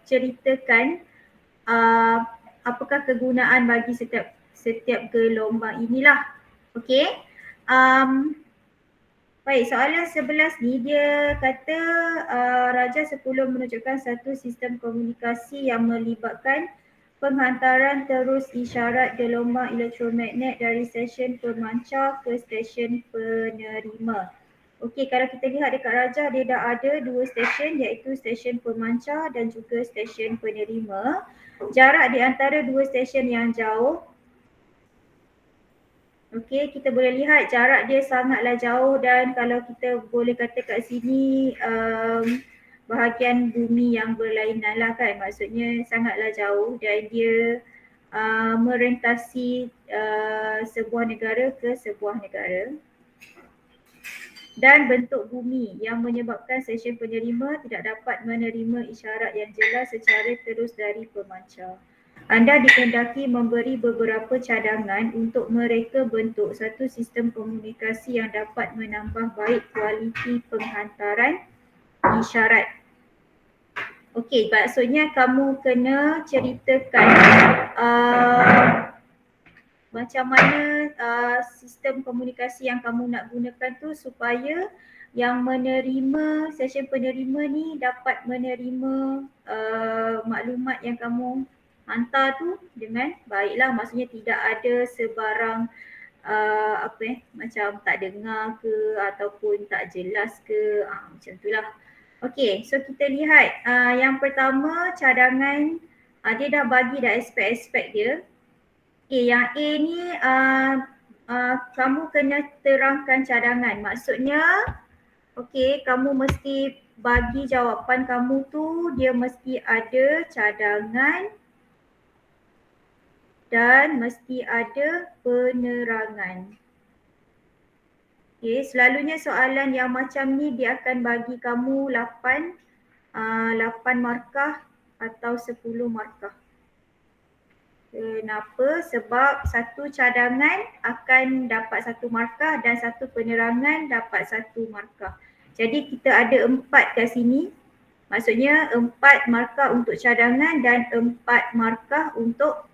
ceritakan apakah kegunaan bagi setiap gelombang inilah. Okey. Baik, soalan 11 ni dia kata Raja 10 menunjukkan satu sistem komunikasi yang melibatkan penghantaran terus isyarat gelombang elektromagnet dari stesen pemancar ke stesen penerima. Okey, kalau kita lihat dekat Raja dia dah ada dua stesen iaitu stesen pemancar dan juga stesen penerima. Jarak di antara dua stesen yang jauh, okey, kita boleh lihat jarak dia sangatlah jauh dan kalau kita boleh kata kat sini bahagian bumi yang berlainan lah kan, maksudnya sangatlah jauh dan dia merentasi sebuah negara ke sebuah negara. Dan bentuk bumi yang menyebabkan stesen penerima tidak dapat menerima isyarat yang jelas secara terus dari pemancar. Anda dikehendaki memberi beberapa cadangan untuk mereka bentuk satu sistem komunikasi yang dapat menambah baik kualiti penghantaran isyarat. Okey, maksudnya kamu kena ceritakan macam mana sistem komunikasi yang kamu nak gunakan tu supaya yang menerima, stesen penerima ni dapat menerima maklumat yang kamu hantar tu dengan baiklah, maksudnya tidak ada sebarang macam tak dengar ke ataupun tak jelas ke, macam tu lah. Okey, so kita lihat yang pertama cadangan, dia dah bagi dah aspek-aspek dia. Okay, yang A ni kamu kena terangkan cadangan. Maksudnya, okay, kamu mesti bagi jawapan kamu tu dia mesti ada cadangan dan mesti ada penerangan. Okay, selalunya soalan yang macam ni dia akan bagi kamu 8 markah atau 10 markah. Kenapa? Sebab satu cadangan akan dapat 1 markah dan satu penerangan dapat 1 markah. Jadi kita ada 4 kat sini. Maksudnya 4 markah untuk cadangan dan 4 markah untuk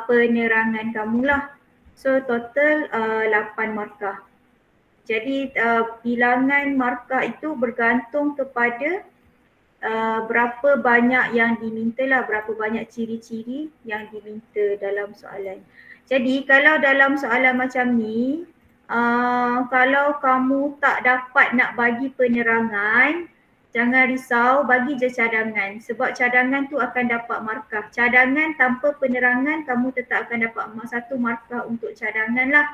penerangan kamulah. So total 8 markah. Jadi bilangan markah itu bergantung kepada berapa banyak yang diminta lah, berapa banyak ciri-ciri yang diminta dalam soalan. Jadi kalau dalam soalan macam ni, kalau kamu tak dapat nak bagi penerangan, jangan risau, bagi je cadangan sebab cadangan tu akan dapat markah. Cadangan tanpa penerangan kamu tetap akan dapat 1 markah untuk cadangan lah.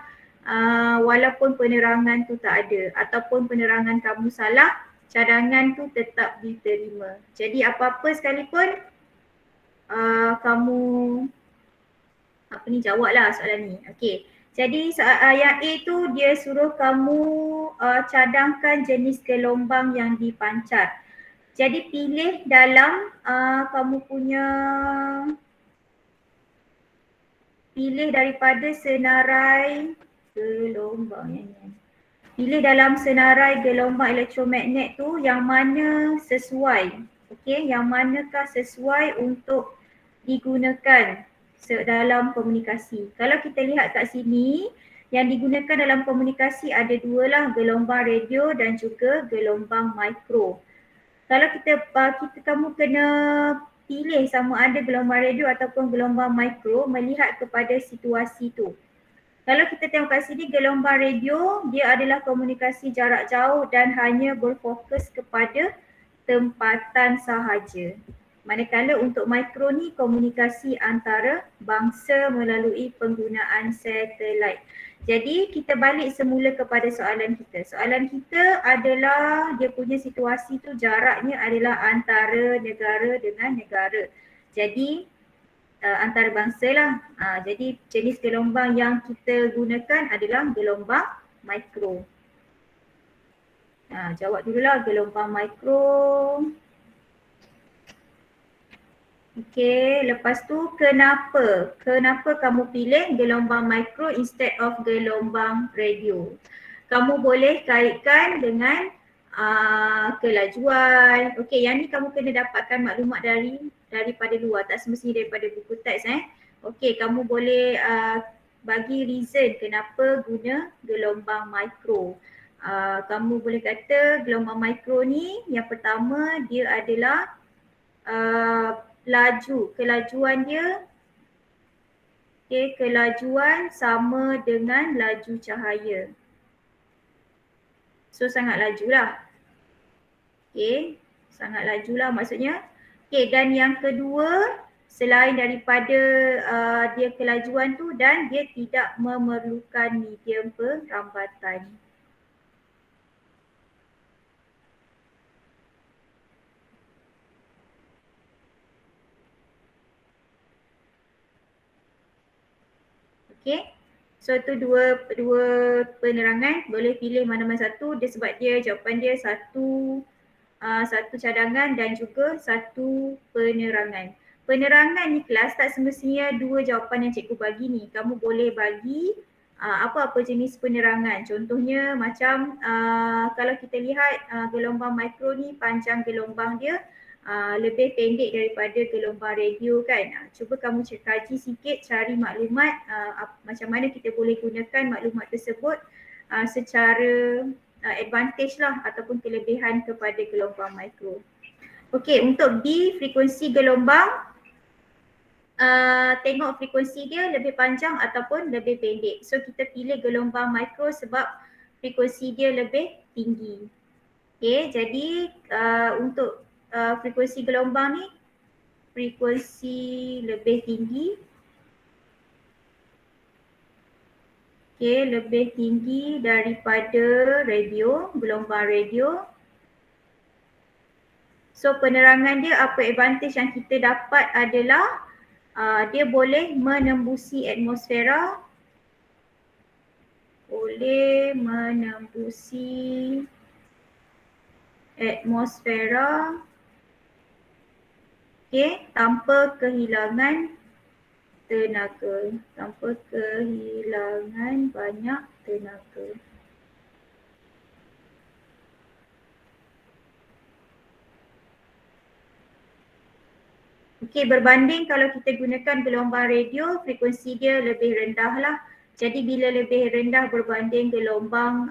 Walaupun penerangan tu tak ada ataupun penerangan kamu salah, cadangan tu tetap diterima. Jadi apa-apa sekalipun kamu jawablah soalan ni. Okey. Jadi yang A tu dia suruh kamu cadangkan jenis gelombang yang dipancar. Jadi pilih dalam kamu punya pilih daripada senarai gelombang ni. Pilih dalam senarai gelombang elektromagnet tu yang mana sesuai. Okey, yang manakah sesuai untuk digunakan dalam komunikasi. Kalau kita lihat kat sini, yang digunakan dalam komunikasi ada 2 lah, gelombang radio dan juga gelombang mikro. Kalau kamu kena pilih sama ada gelombang radio ataupun gelombang mikro melihat kepada situasi tu. Kalau kita tengok kat sini gelombang radio, dia adalah komunikasi jarak jauh dan hanya berfokus kepada tempatan sahaja. Manakala untuk mikro ni komunikasi antara bangsa melalui penggunaan satelit. Jadi kita balik semula kepada soalan kita. Soalan kita adalah dia punya situasi tu jaraknya adalah antara negara dengan negara. Jadi antara bangsa lah. Jadi jenis gelombang yang kita gunakan adalah gelombang mikro. Jawab dululah gelombang mikro. Okey, lepas tu kenapa? Kenapa kamu pilih gelombang mikro instead of gelombang radio? Kamu boleh kaitkan dengan kelajuan. Okey, yang ni kamu kena dapatkan maklumat daripada luar, tak semestinya daripada buku teks Okey, kamu boleh bagi reason kenapa guna gelombang mikro. Kamu boleh kata gelombang mikro ni yang pertama dia adalah kelajuan dia kelajuan sama dengan laju cahaya. So sangat lajulah. Sangat lajulah maksudnya. Dan yang kedua, selain daripada dia kelajuan tu dan dia tidak memerlukan medium perambatan. So tu dua penerangan, boleh pilih mana-mana satu dia sebab dia jawapan dia satu cadangan dan juga satu penerangan. Penerangan ni kelas tak semestinya dua jawapan yang cikgu bagi ni. Kamu boleh bagi apa-apa jenis penerangan. Contohnya macam kalau kita lihat gelombang mikro ni panjang gelombang dia lebih pendek daripada gelombang radio kan. Cuba kamu kaji sikit, cari maklumat macam mana kita boleh gunakan maklumat tersebut secara advantage lah ataupun kelebihan kepada gelombang mikro. Okey, untuk B, frekuensi gelombang, tengok frekuensi dia lebih panjang ataupun lebih pendek. So kita pilih gelombang mikro sebab frekuensi dia lebih tinggi. Jadi untuk frekuensi gelombang ni, frekuensi lebih tinggi. Lebih tinggi daripada radio, gelombang radio. So penerangan dia, apa advantage yang kita dapat adalah dia boleh menembusi atmosfera. Boleh menembusi atmosfera tanpa kehilangan tenaga, tanpa kehilangan banyak tenaga. Berbanding kalau kita gunakan gelombang radio, frekuensi dia lebih rendah lah. Jadi bila lebih rendah berbanding gelombang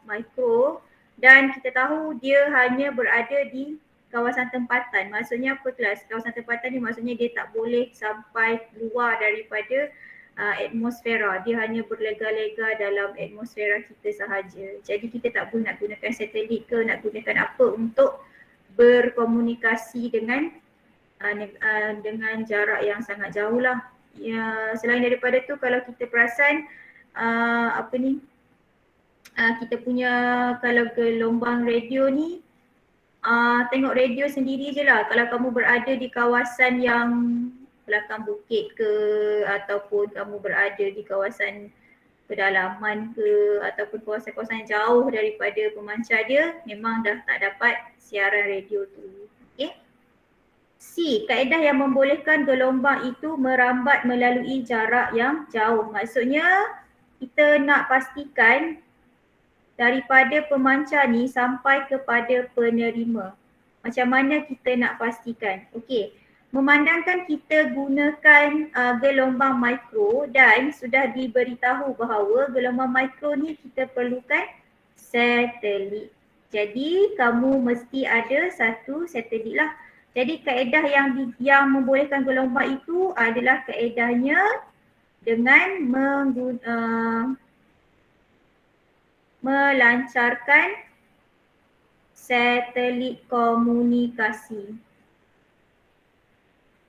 mikro dan kita tahu dia hanya berada di kawasan tempatan. Maksudnya apa kelas? Kawasan tempatan ni maksudnya dia tak boleh sampai luar daripada atmosfera. Dia hanya berlega-lega dalam atmosfera kita sahaja. Jadi kita tak boleh nak gunakan satelit ke, nak gunakan apa untuk berkomunikasi dengan jarak yang sangat jauh lah. Selain daripada tu kalau kita perasan kita punya kalau gelombang radio ni tengok radio sendiri je lah. Kalau kamu berada di kawasan yang belakang bukit ke ataupun kamu berada di kawasan pedalaman ke ataupun kawasan-kawasan jauh daripada pemancar dia, memang dah tak dapat siaran radio tu. C, kaedah yang membolehkan gelombang itu merambat melalui jarak yang jauh. Maksudnya kita nak pastikan daripada pemancar ni sampai kepada penerima. Macam mana kita nak pastikan? Memandangkan kita gunakan gelombang mikro dan sudah diberitahu bahawa gelombang mikro ni kita perlukan satelit. Jadi kamu mesti ada satu satelit lah. Jadi kaedah yang membolehkan gelombang itu adalah kaedahnya dengan melancarkan satelit komunikasi.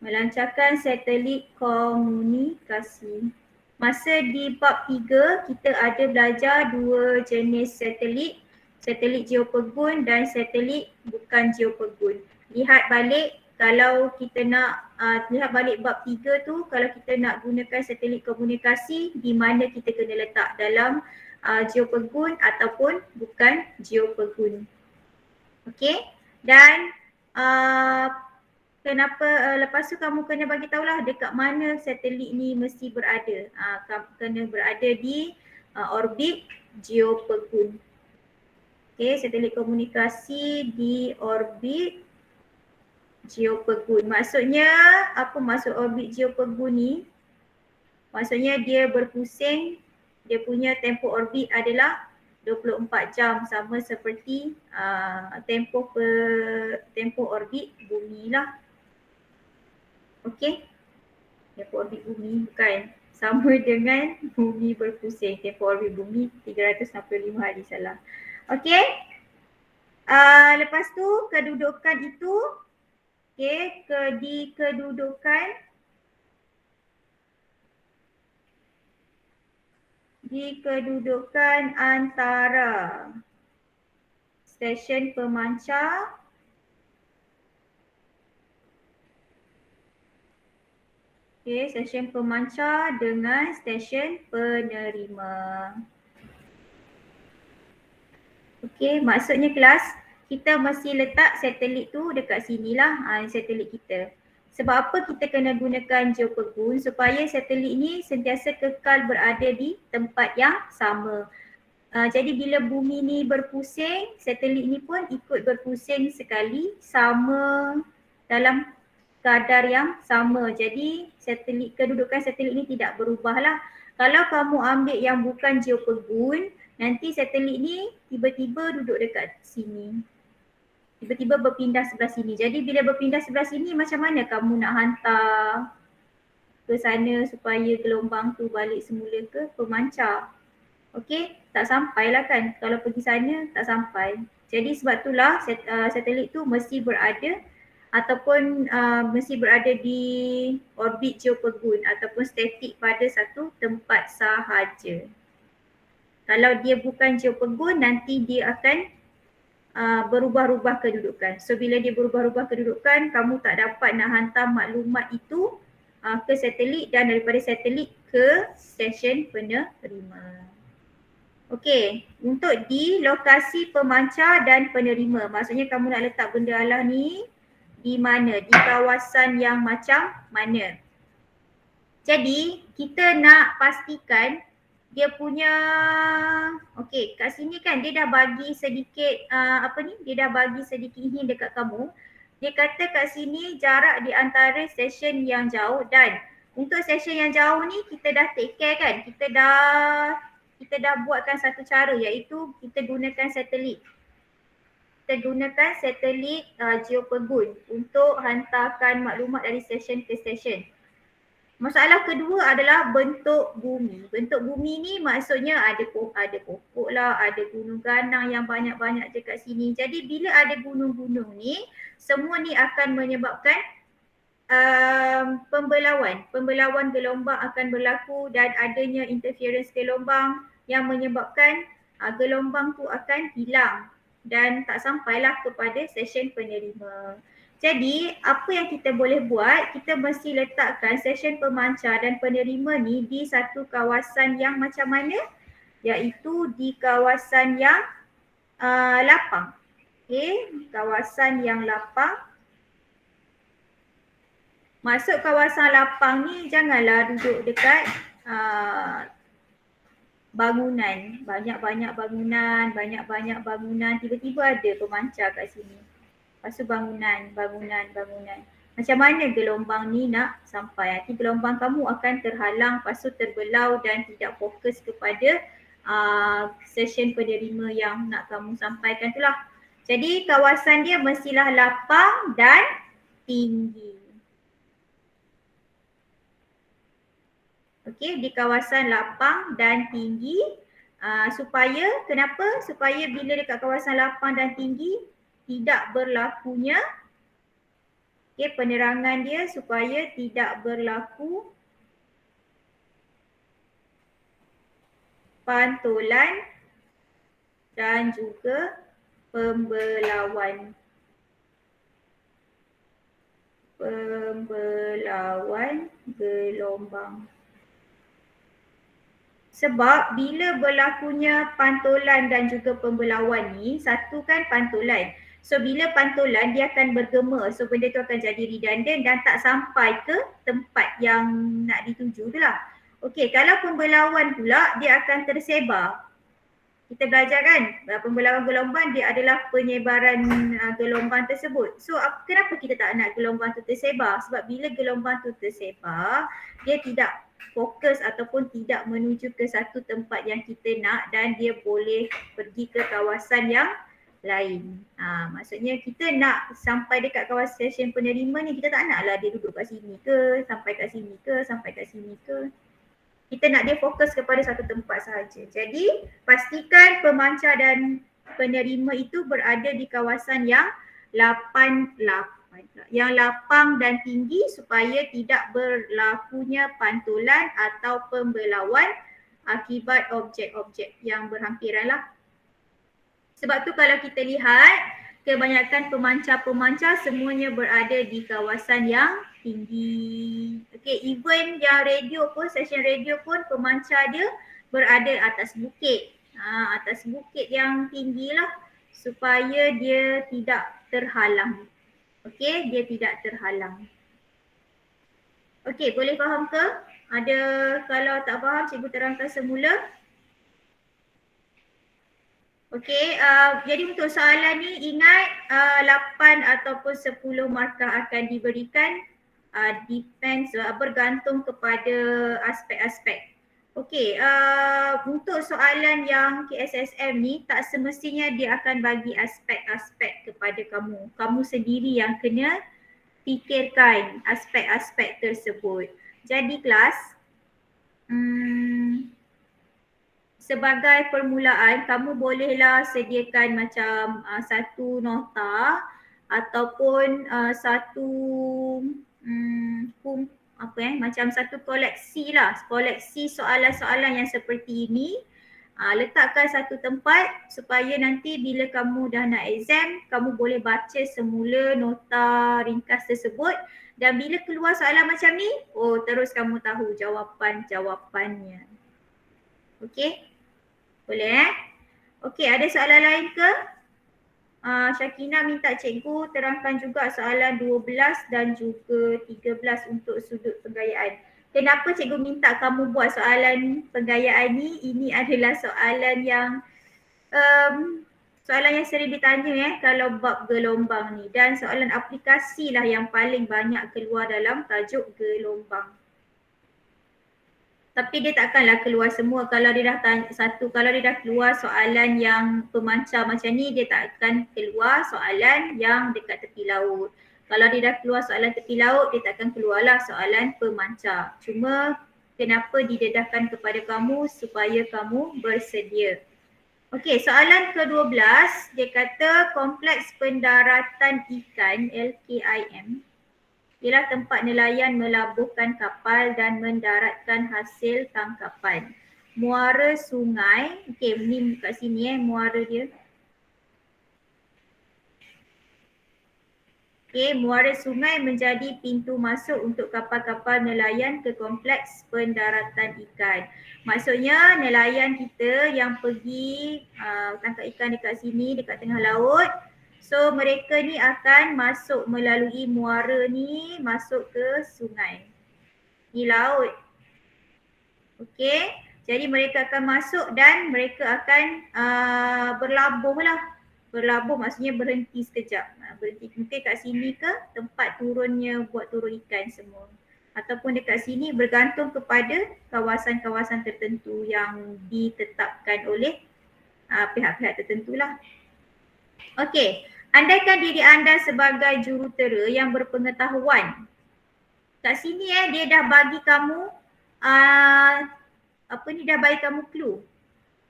Melancarkan satelit komunikasi. Masa di bab 3 kita ada belajar dua jenis satelit. Satelit geopegun dan satelit bukan geopegun. Lihat balik kalau kita nak lihat balik bab 3 tu, kalau kita nak gunakan satelit komunikasi, di mana kita kena letak dalam geopegun ataupun bukan geopegun. Dan kenapa lepas tu kamu kena bagi tahulah dekat mana satelit ni mesti berada. Kena berada di orbit geopegun. Okey, satelit komunikasi di orbit geopegun. Maksudnya apa maksud orbit geopegun ni? Maksudnya dia berpusing, dia punya tempoh orbit adalah 24 jam sama seperti tempoh orbit bumi lah. Okey. Tempoh orbit bumi bukan sama dengan bumi berpusing. Tempoh orbit bumi 365 hari salah. Okey. Lepas tu kedudukan itu, okey, di kedudukan antara stesen pemancar stesen pemancar dengan stesen penerima. Okey, maksudnya kelas kita mesti letak satelit tu dekat sinilah, satelit kita. Sebab apa kita kena gunakan geopegun? Supaya satelit ni sentiasa kekal berada di tempat yang sama. Jadi bila bumi ni berpusing, satelit ni pun ikut berpusing sekali sama dalam kadar yang sama. Jadi kedudukan satelit ni tidak berubah lah. Kalau kamu ambil yang bukan geopegun, nanti satelit ni tiba-tiba duduk dekat sini. Tiba-tiba berpindah sebelah sini. Jadi bila berpindah sebelah sini, macam mana kamu nak hantar ke sana supaya gelombang tu balik semula ke pemancar? Okey, tak sampai lah kan. Kalau pergi sana tak sampai. Jadi sebab itulah satelit tu mesti berada ataupun mesti berada di orbit geopegun ataupun statik pada satu tempat sahaja. Kalau dia bukan geopegun, nanti dia akan berubah-ubah kedudukan. So bila dia berubah-ubah kedudukan, kamu tak dapat nak hantar maklumat itu ke satelit dan daripada satelit ke stesen penerima. Okey, untuk di lokasi pemancar dan penerima, maksudnya kamu nak letak benda Allah ni di mana? Di kawasan yang macam mana? Jadi kita nak pastikan dia punya, okey, kat sini kan dia dah bagi sedikit dia dah bagi sedikit hint dekat kamu. Dia kata kat sini jarak di antara stesen yang jauh, dan untuk stesen yang jauh ni kita dah take care kan. Kita dah buatkan satu cara, iaitu kita gunakan satelit. Kita gunakan satelit geopegun untuk hantarkan maklumat dari stesen ke stesen. Masalah kedua adalah bentuk bumi. Bentuk bumi ni maksudnya ada pokok lah, ada gunung ganang yang banyak-banyak dekat sini. Jadi bila ada gunung-gunung ni, semua ni akan menyebabkan pembelauan gelombang akan berlaku dan adanya interference gelombang yang menyebabkan gelombang tu akan hilang dan tak sampailah kepada stesen penerima. Jadi apa yang kita boleh buat, kita mesti letakkan stesen pemancar dan penerima ni di satu kawasan yang macam mana? Iaitu di kawasan yang lapang. Okey, kawasan yang lapang. Masuk kawasan lapang ni janganlah duduk dekat bangunan, banyak-banyak bangunan, tiba-tiba ada pemancar kat sini. Lepas tu bangunan. Macam mana gelombang ni nak sampai? Nanti gelombang kamu akan terhalang, lepas tu terbelau dan tidak fokus kepada stesen penerima yang nak kamu sampaikan tu lah. Jadi kawasan dia mestilah lapang dan tinggi. Okey, di kawasan lapang dan tinggi. Kenapa? Supaya bila dekat kawasan lapang dan tinggi tidak berlakunya penerangan dia, supaya tidak berlaku pantulan dan juga pembelauan gelombang. Sebab bila berlakunya pantulan dan juga pembelauan ni, satu kan pantulan. So bila pantulan dia akan bergema, so benda tu akan jadi redundant dan tak sampai ke tempat yang nak dituju tu lah. Okey, kalau pembelauan pula dia akan tersebar. Kita belajar kan pembelawan gelombang dia adalah penyebaran gelombang tersebut. So kenapa kita tak nak gelombang tu tersebar? Sebab bila gelombang tu tersebar, dia tidak fokus ataupun tidak menuju ke satu tempat yang kita nak dan dia boleh pergi ke kawasan yang lain. Maksudnya kita nak sampai dekat kawasan stesen penerima ni, kita tak naklah dia duduk kat sini ke, sampai kat sini ke, sampai kat sini ke. Kita nak dia fokus kepada satu tempat sahaja. Jadi pastikan pemancar dan penerima itu berada di kawasan yang lapang dan tinggi supaya tidak berlakunya pantulan atau pembelauan akibat objek-objek yang berhampiran lah. Sebab tu kalau kita lihat kebanyakan pemancar-pemancar semuanya berada di kawasan yang tinggi. Okey, even yang radio pun, stesen radio pun pemancar dia berada atas bukit. Atas bukit yang tinggi lah supaya dia tidak terhalang. Okey, dia tidak terhalang. Okey, boleh faham ke? Ada, kalau tak faham cikgu terangkan semula. Okey, jadi untuk soalan ni ingat 8 ataupun 10 markah akan diberikan, depends, bergantung kepada aspek-aspek. Okey, untuk soalan yang KSSM ni tak semestinya dia akan bagi aspek-aspek kepada kamu. Kamu sendiri yang kena fikirkan aspek-aspek tersebut. Jadi kelas, sebagai permulaan kamu bolehlah sediakan macam satu nota ataupun satu macam satu koleksi lah, koleksi soalan-soalan yang seperti ini. Letakkan satu tempat supaya nanti bila kamu dah nak exam, kamu boleh baca semula nota ringkas tersebut dan bila keluar soalan macam ni, terus kamu tahu jawapan-jawapannya. Okey? Boleh Okey, ada soalan lain ke? Syakina minta cikgu terangkan juga soalan 12 dan juga 13 untuk sudut penggayaan. Kenapa cikgu minta kamu buat soalan penggayaan ni? Ini adalah soalan yang sering ditanya kalau bab gelombang ni, dan soalan aplikasi lah yang paling banyak keluar dalam tajuk gelombang. Tapi dia takkanlah keluar semua. Kalau dia dah kalau dia dah keluar soalan yang pemancar macam ni, dia tak akan keluar soalan yang dekat tepi laut. Kalau dia dah keluar soalan tepi laut, dia tak akan keluarlah soalan pemancar. Cuma kenapa didedahkan kepada kamu supaya kamu bersedia. Okey, soalan ke-12, dia kata kompleks pendaratan ikan LKIM ialah tempat nelayan melabuhkan kapal dan mendaratkan hasil tangkapan. Muara sungai, okey ni kat sini muara dia. Okey, muara sungai menjadi pintu masuk untuk kapal-kapal nelayan ke kompleks pendaratan ikan. Maksudnya nelayan kita yang pergi tangkap ikan dekat sini, dekat tengah laut, so mereka ni akan masuk melalui muara ni, masuk ke sungai. Ni laut. Okey, jadi mereka akan masuk dan mereka akan berlabuh lah. Berlabuh maksudnya berhenti sekejap. Berhenti mungkin kat sini ke tempat turunnya buat turun ikan semua. Ataupun dekat sini bergantung kepada kawasan-kawasan tertentu yang ditetapkan oleh pihak-pihak tertentu lah. Okey, andaikan diri anda sebagai jurutera yang berpengetahuan. Kat sini dia dah bagi kamu dah bagi kamu clue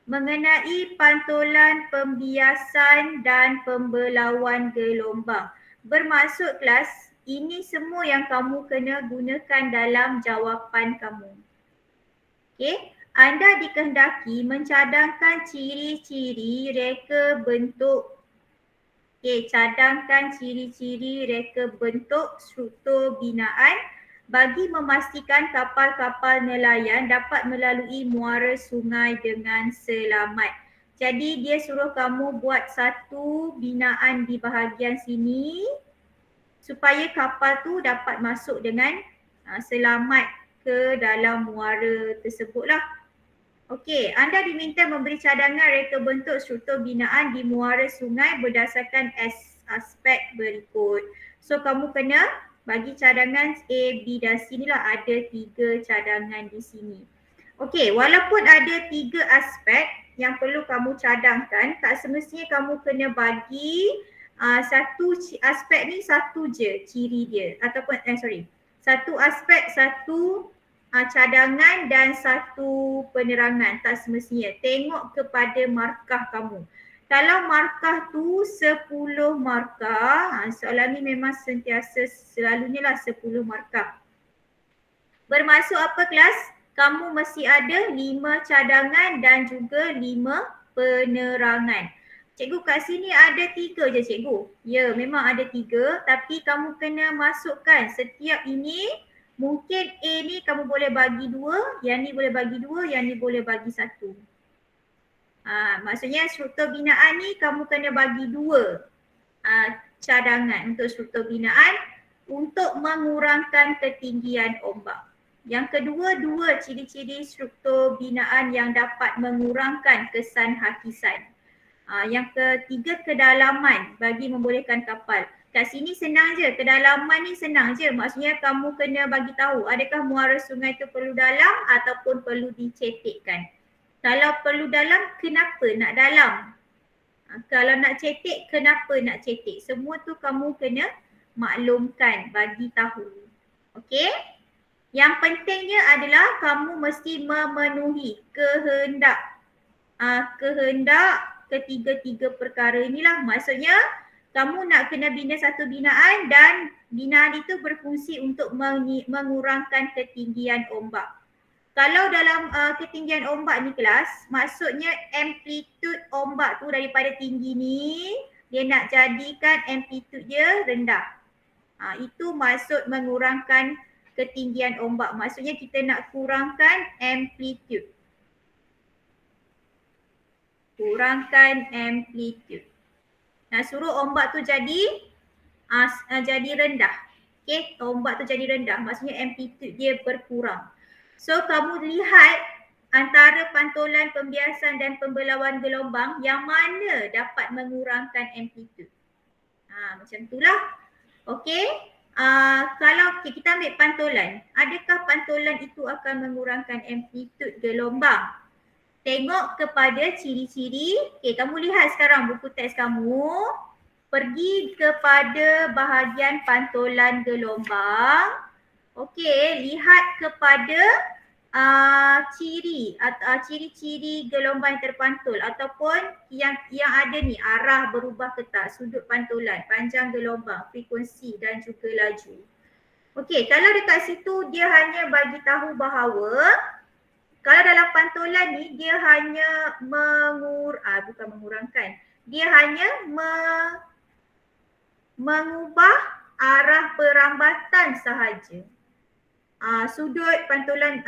mengenai pantulan, pembiasan dan pembelauan gelombang. Bermaksud kelas, ini semua yang kamu kena gunakan dalam jawapan kamu. Okey, anda dikehendaki mencadangkan ciri-ciri reka bentuk. Okey, cadangkan ciri-ciri reka bentuk struktur binaan bagi memastikan kapal-kapal nelayan dapat melalui muara sungai dengan selamat. Jadi dia suruh kamu buat satu binaan di bahagian sini supaya kapal tu dapat masuk dengan selamat ke dalam muara tersebut lah. Okey, anda diminta memberi cadangan reka bentuk struktur binaan di muara sungai berdasarkan aspek berikut. So kamu kena bagi cadangan A, B dan C ni lah, ada 3 cadangan di sini. Okey, walaupun ada 3 aspek yang perlu kamu cadangkan, tak semestinya kamu kena bagi satu aspek ni satu je ciri dia ataupun satu aspek satu cadangan dan satu penerangan, tak semestinya. Tengok kepada markah kamu. Kalau markah tu 10 markah, soalan ni memang sentiasa selalunya lah 10 markah. Bermaksud apa kelas? Kamu mesti ada 5 cadangan dan juga 5 penerangan. Cikgu kat sini ada 3 je cikgu. Ya, memang ada 3 tapi kamu kena masukkan setiap ini. Mungkin A ni kamu boleh bagi 2, yang ni boleh bagi 2, yang ni boleh bagi 1. Maksudnya struktur binaan ni kamu kena bagi 2 cadangan untuk struktur binaan untuk mengurangkan ketinggian ombak. Yang kedua, 2 ciri-ciri struktur binaan yang dapat mengurangkan kesan hakisan. Yang ketiga, kedalaman bagi membolehkan kapal. Kat sini senang je, kedalaman ni senang je. Maksudnya kamu kena bagi tahu adakah muara sungai tu perlu dalam ataupun perlu dicetekkan. Kalau perlu dalam, kenapa nak dalam? Kalau nak cetek, kenapa nak cetek? Semua tu kamu kena maklumkan, bagi tahu. Okey? Yang pentingnya adalah kamu mesti memenuhi kehendak ketiga-tiga perkara inilah. Maksudnya kamu nak kena bina satu binaan dan binaan itu berfungsi untuk mengurangkan ketinggian ombak. Kalau dalam ketinggian ombak ni kelas, maksudnya amplitude ombak tu daripada tinggi ni, dia nak jadikan amplitude dia rendah. Itu maksud mengurangkan ketinggian ombak. Maksudnya kita nak kurangkan amplitude. Kurangkan amplitude. Nak suruh ombak tu jadi rendah. Okey, ombak tu jadi rendah. Maksudnya amplitude dia berkurang. So kamu lihat antara pantulan pembiasan dan pembelauan gelombang yang mana dapat mengurangkan amplitude. Macam itulah. Okey. Kalau kita ambil pantulan, adakah pantulan itu akan mengurangkan amplitude gelombang? Tengok kepada ciri-ciri. Okey, kamu lihat sekarang buku teks kamu. Pergi kepada bahagian pantulan gelombang. Okey, lihat kepada ciri-ciri gelombang terpantul ataupun yang ada ni, arah berubah ke tak, sudut pantulan, panjang gelombang, frekuensi dan juga laju. Okey, kalau dekat situ dia hanya bagi tahu bahawa kalau dalam pantulan ni dia hanya mengurangkan, dia hanya mengubah arah perambatan sahaja. Sudut pantulan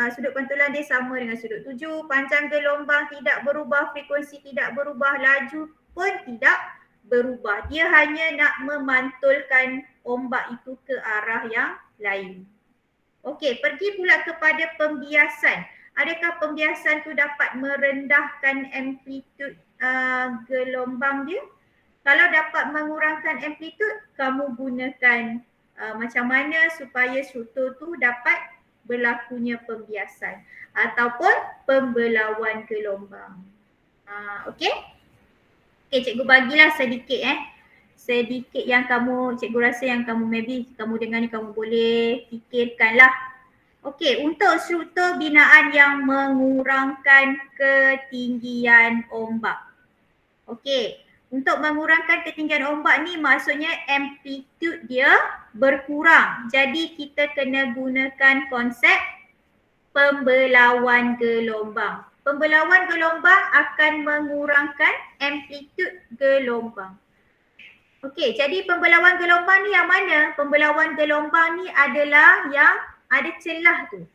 dia sama dengan sudut tuju, panjang gelombang tidak berubah, frekuensi tidak berubah, laju pun tidak berubah. Dia hanya nak memantulkan ombak itu ke arah yang lain. Okey, pergi pula kepada pembiasan. Adakah pembiasan tu dapat merendahkan amplitude gelombang dia? Kalau dapat mengurangkan amplitude, kamu gunakan macam mana supaya struktur tu dapat berlakunya pembiasan ataupun pembelauan gelombang. Okey? Okey, cikgu bagilah sedikit sedikit yang cikgu rasa yang kamu maybe kamu dengar ni kamu boleh fikirkan lah. Okey, untuk struktur binaan yang mengurangkan ketinggian ombak. Okey, untuk mengurangkan ketinggian ombak ni maksudnya amplitude dia berkurang. Jadi kita kena gunakan konsep pembelauan gelombang. Pembelauan gelombang akan mengurangkan amplitude gelombang. Okey, jadi pembelauan gelombang ni yang mana? Pembelauan gelombang ni adalah yang ada celah tu.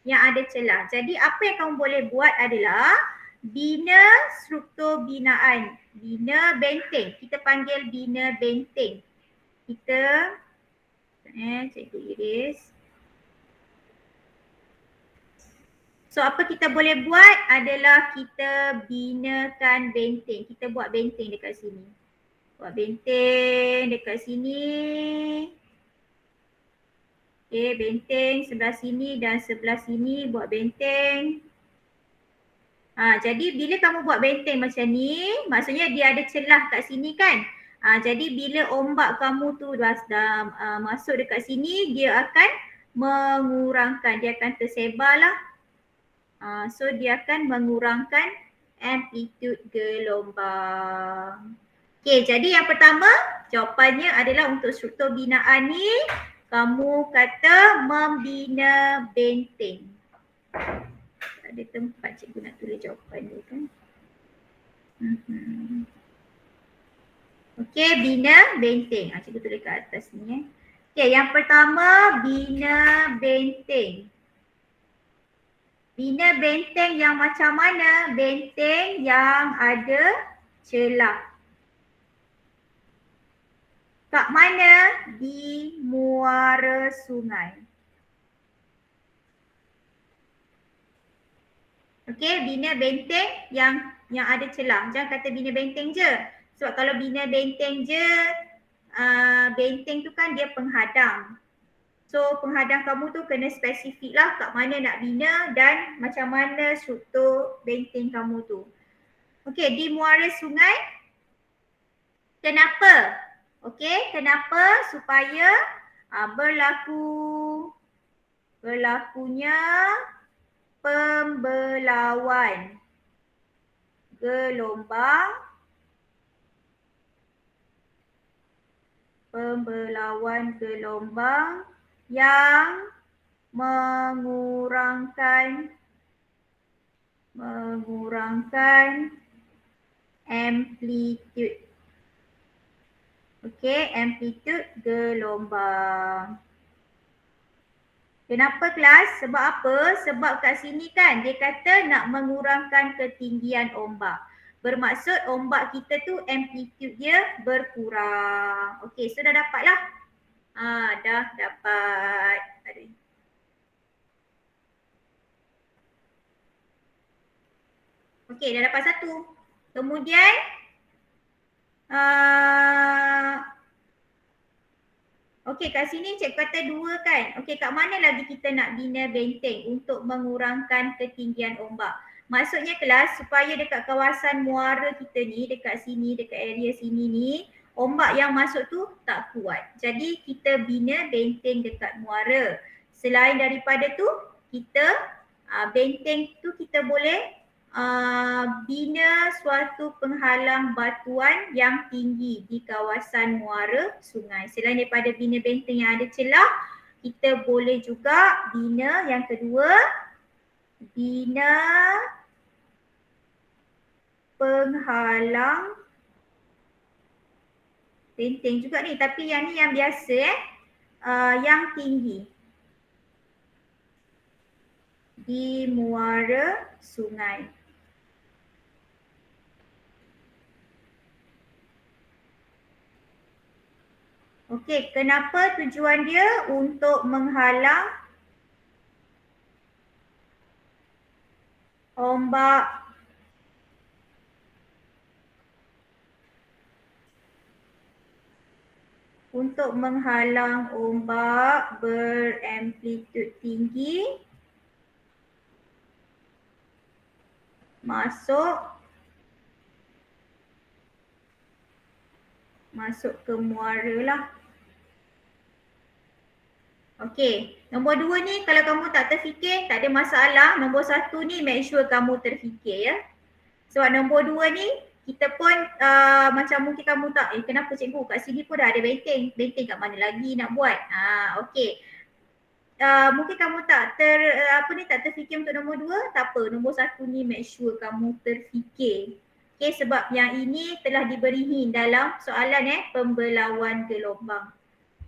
Yang ada celah. Jadi apa yang kamu boleh buat adalah bina struktur binaan. Bina benteng. Kita panggil bina benteng. Kita cikgu iris. So apa kita boleh buat adalah kita binakan benteng. Kita buat benteng dekat sini. Buat benteng dekat sini. Okay, benteng sebelah sini dan sebelah sini buat benteng. Jadi bila kamu buat benteng macam ni, maksudnya dia ada celah kat sini kan. Jadi bila ombak kamu tu dah masuk dekat sini, dia akan mengurangkan, dia akan tersebar lah. So dia akan mengurangkan amplitude gelombang. Okay, jadi yang pertama jawapannya adalah untuk struktur binaan ni, kamu kata membina benteng. Ada tempat cikgu nak tulis jawapan dia kan. Okay, bina benteng. Cikgu tulis kat atas ni. Okay, yang pertama bina benteng. Bina benteng yang macam mana? Benteng yang ada celah. Kat mana? Di muara sungai. Okey, bina benteng yang ada celah. Jangan kata bina benteng je. Sebab kalau bina benteng je, benteng tu kan dia penghadang. So penghadang kamu tu kena spesifik lah kat mana nak bina dan macam mana struktur benteng kamu tu. Okey, di muara sungai. Kenapa? Okey, kenapa? Supaya berlakunya pembelauan gelombang yang mengurangkan amplitude. Okey, amplitude gelombang. Kenapa kelas? Sebab apa? Sebab kat sini kan dia kata nak mengurangkan ketinggian ombak. Bermaksud ombak kita tu amplitude dia berkurang. Okey, so dah dapat lah. Dah dapat. Okey, dah dapat satu. Kemudian okey, kat sini cikgu kata dua kan. Okey, kat mana lagi kita nak bina benteng untuk mengurangkan ketinggian ombak? Maksudnya kelas supaya dekat kawasan muara kita ni, dekat sini, dekat area sini ni, ombak yang masuk tu tak kuat. Jadi kita bina benteng dekat muara. Selain daripada tu, kita benteng tu kita boleh bina suatu penghalang batuan yang tinggi di kawasan muara sungai. Selain daripada bina benteng yang ada celah, kita boleh juga bina yang kedua, bina penghalang benteng juga ni, tapi yang ni yang biasa yang tinggi di muara sungai. Okey, kenapa tujuan dia? Untuk menghalang ombak beramplitude tinggi masuk ke muara lah. Okey, nombor 2 ni kalau kamu tak terfikir tak ada masalah. Nombor 1 ni make sure kamu terfikir ya. Sebab nombor 2 ni kita pun macam mungkin kamu tak, kenapa cikgu kat sini pun dah ada benteng. Benteng kat mana lagi nak buat? Okey. Mungkin kamu tak terfikir untuk nombor 2, tak apa. Nombor 1 ni make sure kamu terfikir. Okey, sebab yang ini telah diberi dalam soalan pembelauan gelombang.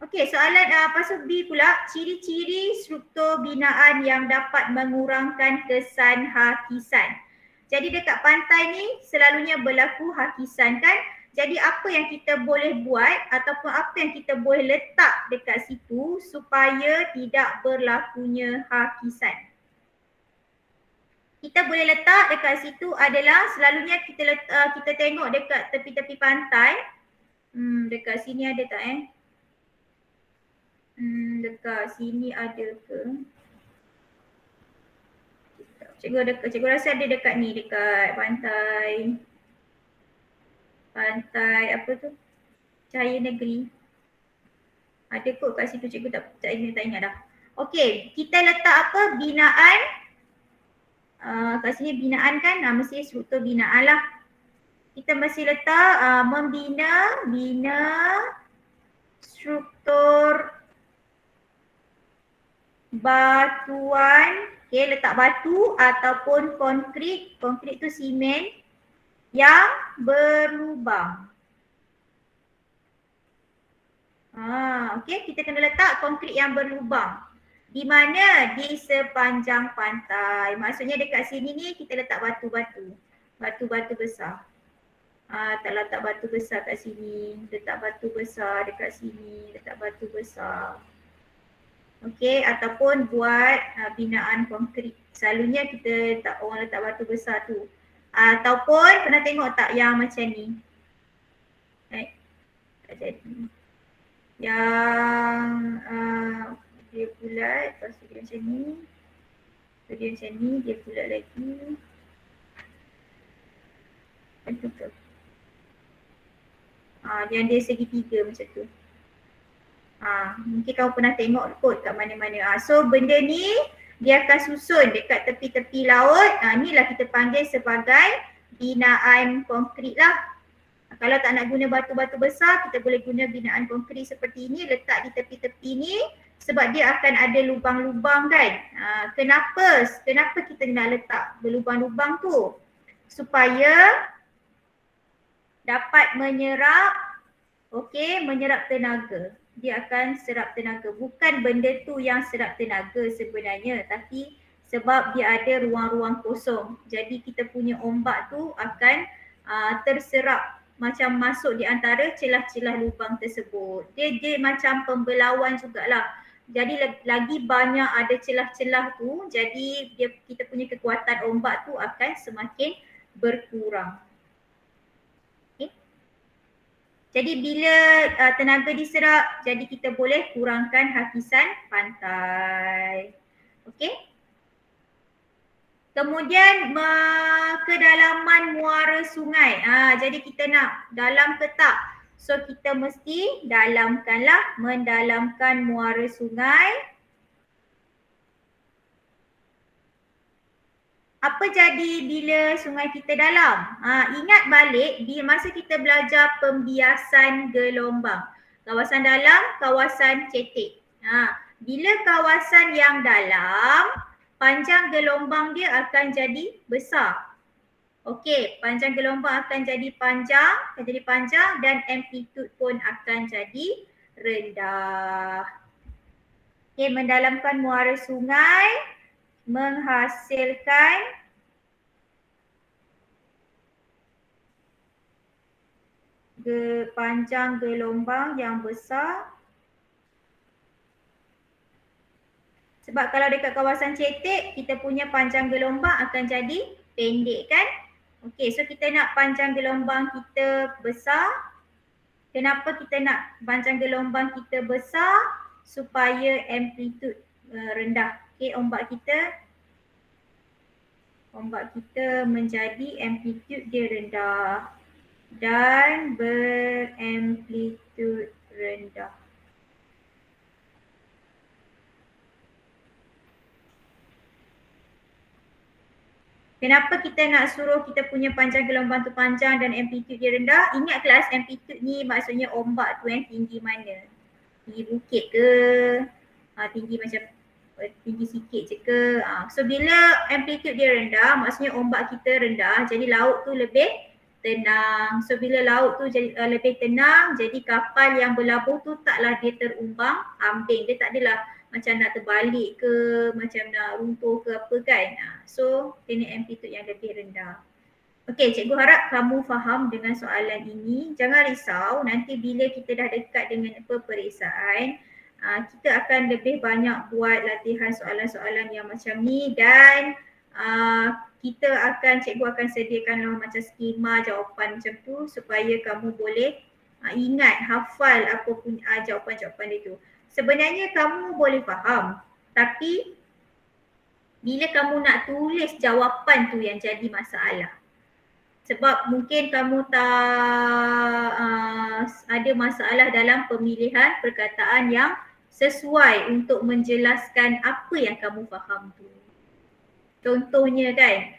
Okey, soalan pasal B pula, ciri-ciri struktur binaan yang dapat mengurangkan kesan hakisan. Jadi dekat pantai ni selalunya berlaku hakisan kan? Jadi apa yang kita boleh buat ataupun apa yang kita boleh letak dekat situ supaya tidak berlakunya hakisan? kita boleh letak dekat situ adalah selalunya kita tengok dekat tepi-tepi pantai. Dekat sini ada tak dekat sini ada ke? Cikgu rasa ada dekat ni, dekat pantai apa tu? Cahaya Negeri. Ada kot kat situ, cikgu tak ingat dah. Okey, kita letak apa? Binaan. Kat sini binaan kan, mesti struktur binaan lah. Kita mesti letak bina struktur batuan. Okay, letak batu ataupun konkrit. Konkrit tu simen yang berlubang. Okay, kita kena letak konkrit yang berlubang. Di mana? Di sepanjang pantai. Maksudnya dekat sini ni kita letak batu-batu. Batu-batu besar. Tak letak batu besar kat sini. Letak batu besar dekat sini. Letak batu besar. Okay, ataupun buat binaan konkrit. Selalunya kita orang letak batu besar tu. Ataupun pernah tengok tak yang macam ni? Tak jadi. Yang dia bulat, lepas tu dia macam ni. Dia macam ni, dia bulat lagi. Macam tu. Yang dia segitiga macam tu. Mungkin kamu pernah tengok kot kat mana-mana. So benda ni dia akan susun dekat tepi-tepi laut. Inilah kita panggil sebagai binaan konkrit lah. Kalau tak nak guna batu-batu besar, kita boleh guna binaan konkrit seperti ini, letak di tepi-tepi ni sebab dia akan ada lubang-lubang kan. Kenapa kita nak letak berlubang-lubang tu? Supaya dapat menyerap tenaga. Dia akan serap tenaga. Bukan benda tu yang serap tenaga sebenarnya, tapi sebab dia ada ruang-ruang kosong. Jadi kita punya ombak tu akan terserap, macam masuk di antara celah-celah lubang tersebut. Dia macam pembelauan jugalah. Jadi lagi banyak ada celah-celah tu, jadi kita punya kekuatan ombak tu akan semakin berkurang. Jadi bila tenaga diserap, jadi kita boleh kurangkan hakisan pantai. Okey? Kemudian kedalaman muara sungai. Jadi kita nak dalam ke tak? So kita mesti mendalamkan muara sungai. Apa jadi bila sungai kita dalam? Ingat balik di masa kita belajar pembiasan gelombang. Kawasan dalam, kawasan cetek. Bila kawasan yang dalam, panjang gelombang dia akan jadi besar. Okey, panjang gelombang akan jadi panjang dan amplitude pun akan jadi rendah. Okey, mendalamkan muara sungai menghasilkan panjang gelombang yang besar. Sebab kalau dekat kawasan cetek, kita punya panjang gelombang akan jadi pendek kan? Okey, so kita nak panjang gelombang kita besar. Kenapa kita nak panjang gelombang kita besar? Supaya amplitude rendah. Okey, ombak kita menjadi amplitude dia rendah dan beramplitude rendah. Kenapa kita nak suruh kita punya panjang gelombang tu panjang dan amplitude dia rendah? Ingat kelas amplitude ni maksudnya ombak tu yang tinggi mana? Tinggi bukit ke? Tinggi macam tinggi sikit je ke? So bila amplitude dia rendah, maksudnya ombak kita rendah, jadi laut tu lebih tenang. So bila laut tu jadi lebih tenang, jadi kapal yang berlabuh tu taklah dia terumbang ambing. Dia tak adalah macam nak terbalik ke, macam nak runtuh ke apa kan. So kena amplitude yang lebih rendah. Okey, cikgu harap kamu faham dengan soalan ini. Jangan risau, nanti bila kita dah dekat dengan peperiksaan, kita akan lebih banyak buat latihan soalan-soalan yang macam ni dan kita akan, cikgu akan sediakan macam skema jawapan macam tu supaya kamu boleh ingat, hafal apa pun jawapan-jawapan dia tu. Sebenarnya kamu boleh faham, tapi bila kamu nak tulis jawapan tu yang jadi masalah. Sebab mungkin kamu tak ada masalah dalam pemilihan perkataan yang sesuai untuk menjelaskan apa yang kamu faham tu. Contohnya kan,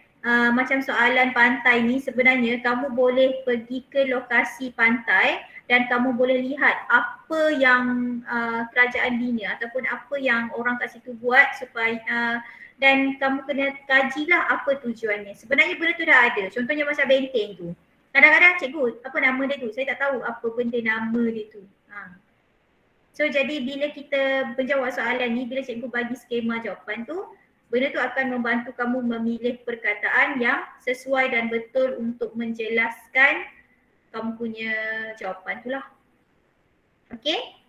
macam soalan pantai ni, sebenarnya kamu boleh pergi ke lokasi pantai dan kamu boleh lihat apa yang kerajaan bina ataupun apa yang orang kat situ buat supaya dan kamu kena kajilah apa tujuannya. Sebenarnya benda tu dah ada. Contohnya macam benteng tu. Kadang-kadang cikgu, apa nama dia tu? Saya tak tahu apa benda nama dia tu. So jadi bila kita menjawab soalan ni, bila cikgu bagi skema jawapan tu, benda tu akan membantu kamu memilih perkataan yang sesuai dan betul untuk menjelaskan kamu punya jawapan tu lah. Okay?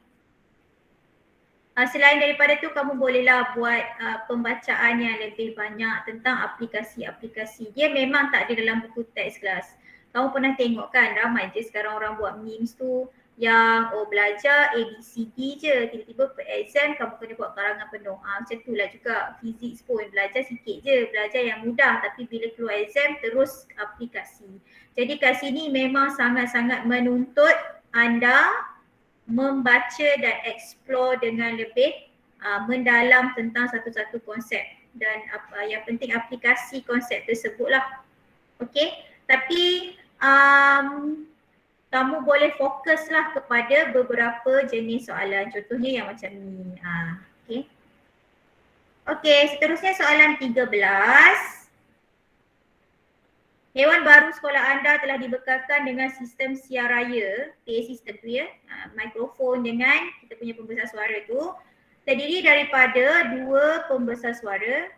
Selain daripada tu, kamu bolehlah buat pembacaan yang lebih banyak tentang aplikasi-aplikasi. Dia memang tak ada dalam buku teks kelas. Kamu pernah tengok kan, ramai je sekarang orang buat memes tu yang belajar ABCD je, tiba-tiba per exam kamu kena buat karangan penuh. Macam tu lah juga fizik pun, belajar sikit je, belajar yang mudah, tapi bila keluar exam terus aplikasi. Jadi kat sini memang sangat-sangat menuntut anda membaca dan explore dengan lebih mendalam tentang satu-satu konsep dan yang penting aplikasi konsep tersebut lah. Okay, tapi kamu boleh fokuslah kepada beberapa jenis soalan, contohnya yang macam ni. Okay. Okay, seterusnya soalan 13. Hewan baru sekolah anda telah dibekalkan dengan sistem siar raya, PA system tu ya, mikrofon dengan kita punya pembesar suara tu, terdiri daripada 2 pembesar suara,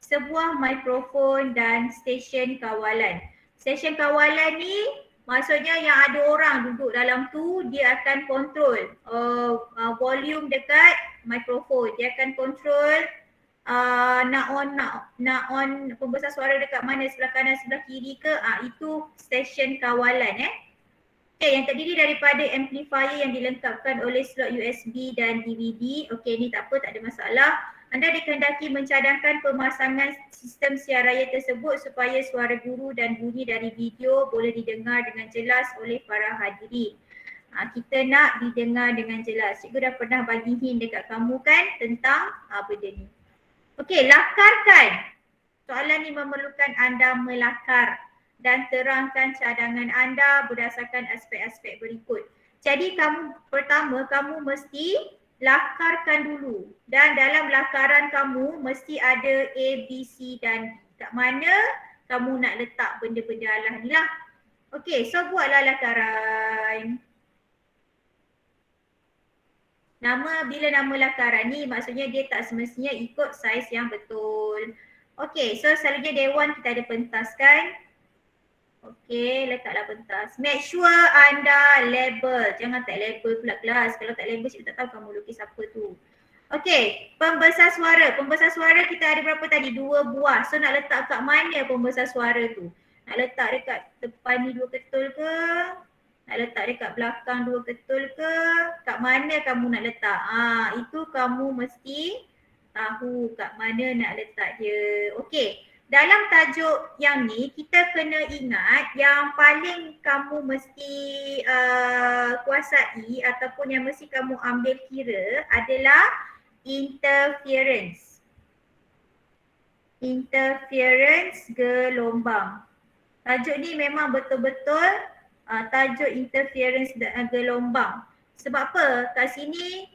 sebuah mikrofon dan stesen kawalan. Stesen kawalan ni maksudnya yang ada orang duduk dalam tu, dia akan kontrol volume dekat mikrofon, dia akan kontrol nak on pembesar suara dekat mana, sebelah kanan, sebelah kiri ke, itu stesen kawalan Okay, yang terdiri daripada amplifier yang dilengkapkan oleh slot USB dan DVD. Okay, ni tak apa, tak ada masalah. Anda dikehendaki mencadangkan pemasangan sistem siar raya tersebut supaya suara guru dan bunyi dari video boleh didengar dengan jelas oleh para hadirin. Kita nak didengar dengan jelas. Cikgu dah pernah bagi hint dekat kamu kan tentang benda ni. Okey, lakarkan. Soalan ni memerlukan anda melakar dan terangkan cadangan anda berdasarkan aspek-aspek berikut. Jadi pertama kamu mesti lakarkan dulu dan dalam lakaran kamu mesti ada A, B, C dan D. Kat mana kamu nak letak benda-benda alah ni lah. Okey, so buatlah lakaran. Bila nama lakaran ni maksudnya dia tak semestinya ikut saiz yang betul. Okey, so selalunya dewan kita ada pentas kan. Okey, letaklah pentas. Make sure anda label. Jangan tak label pula kelas. Kalau tak label cikgu tak tahu kamu lukis apa tu. Okey, pembesar suara. Pembesar suara kita ada berapa tadi? 2 buah. So nak letak kat mana pembesar suara tu? Nak letak dekat depan ni 2 ketul ke? Nak letak dekat belakang 2 ketul ke? Kat mana kamu nak letak? Itu kamu mesti tahu kat mana nak letak dia. Okey, dalam tajuk yang ni kita kena ingat yang paling kamu mesti kuasai ataupun yang mesti kamu ambil kira adalah interference. Interference gelombang. Tajuk ni memang betul-betul tajuk interference gelombang. Sebab apa? Kat sini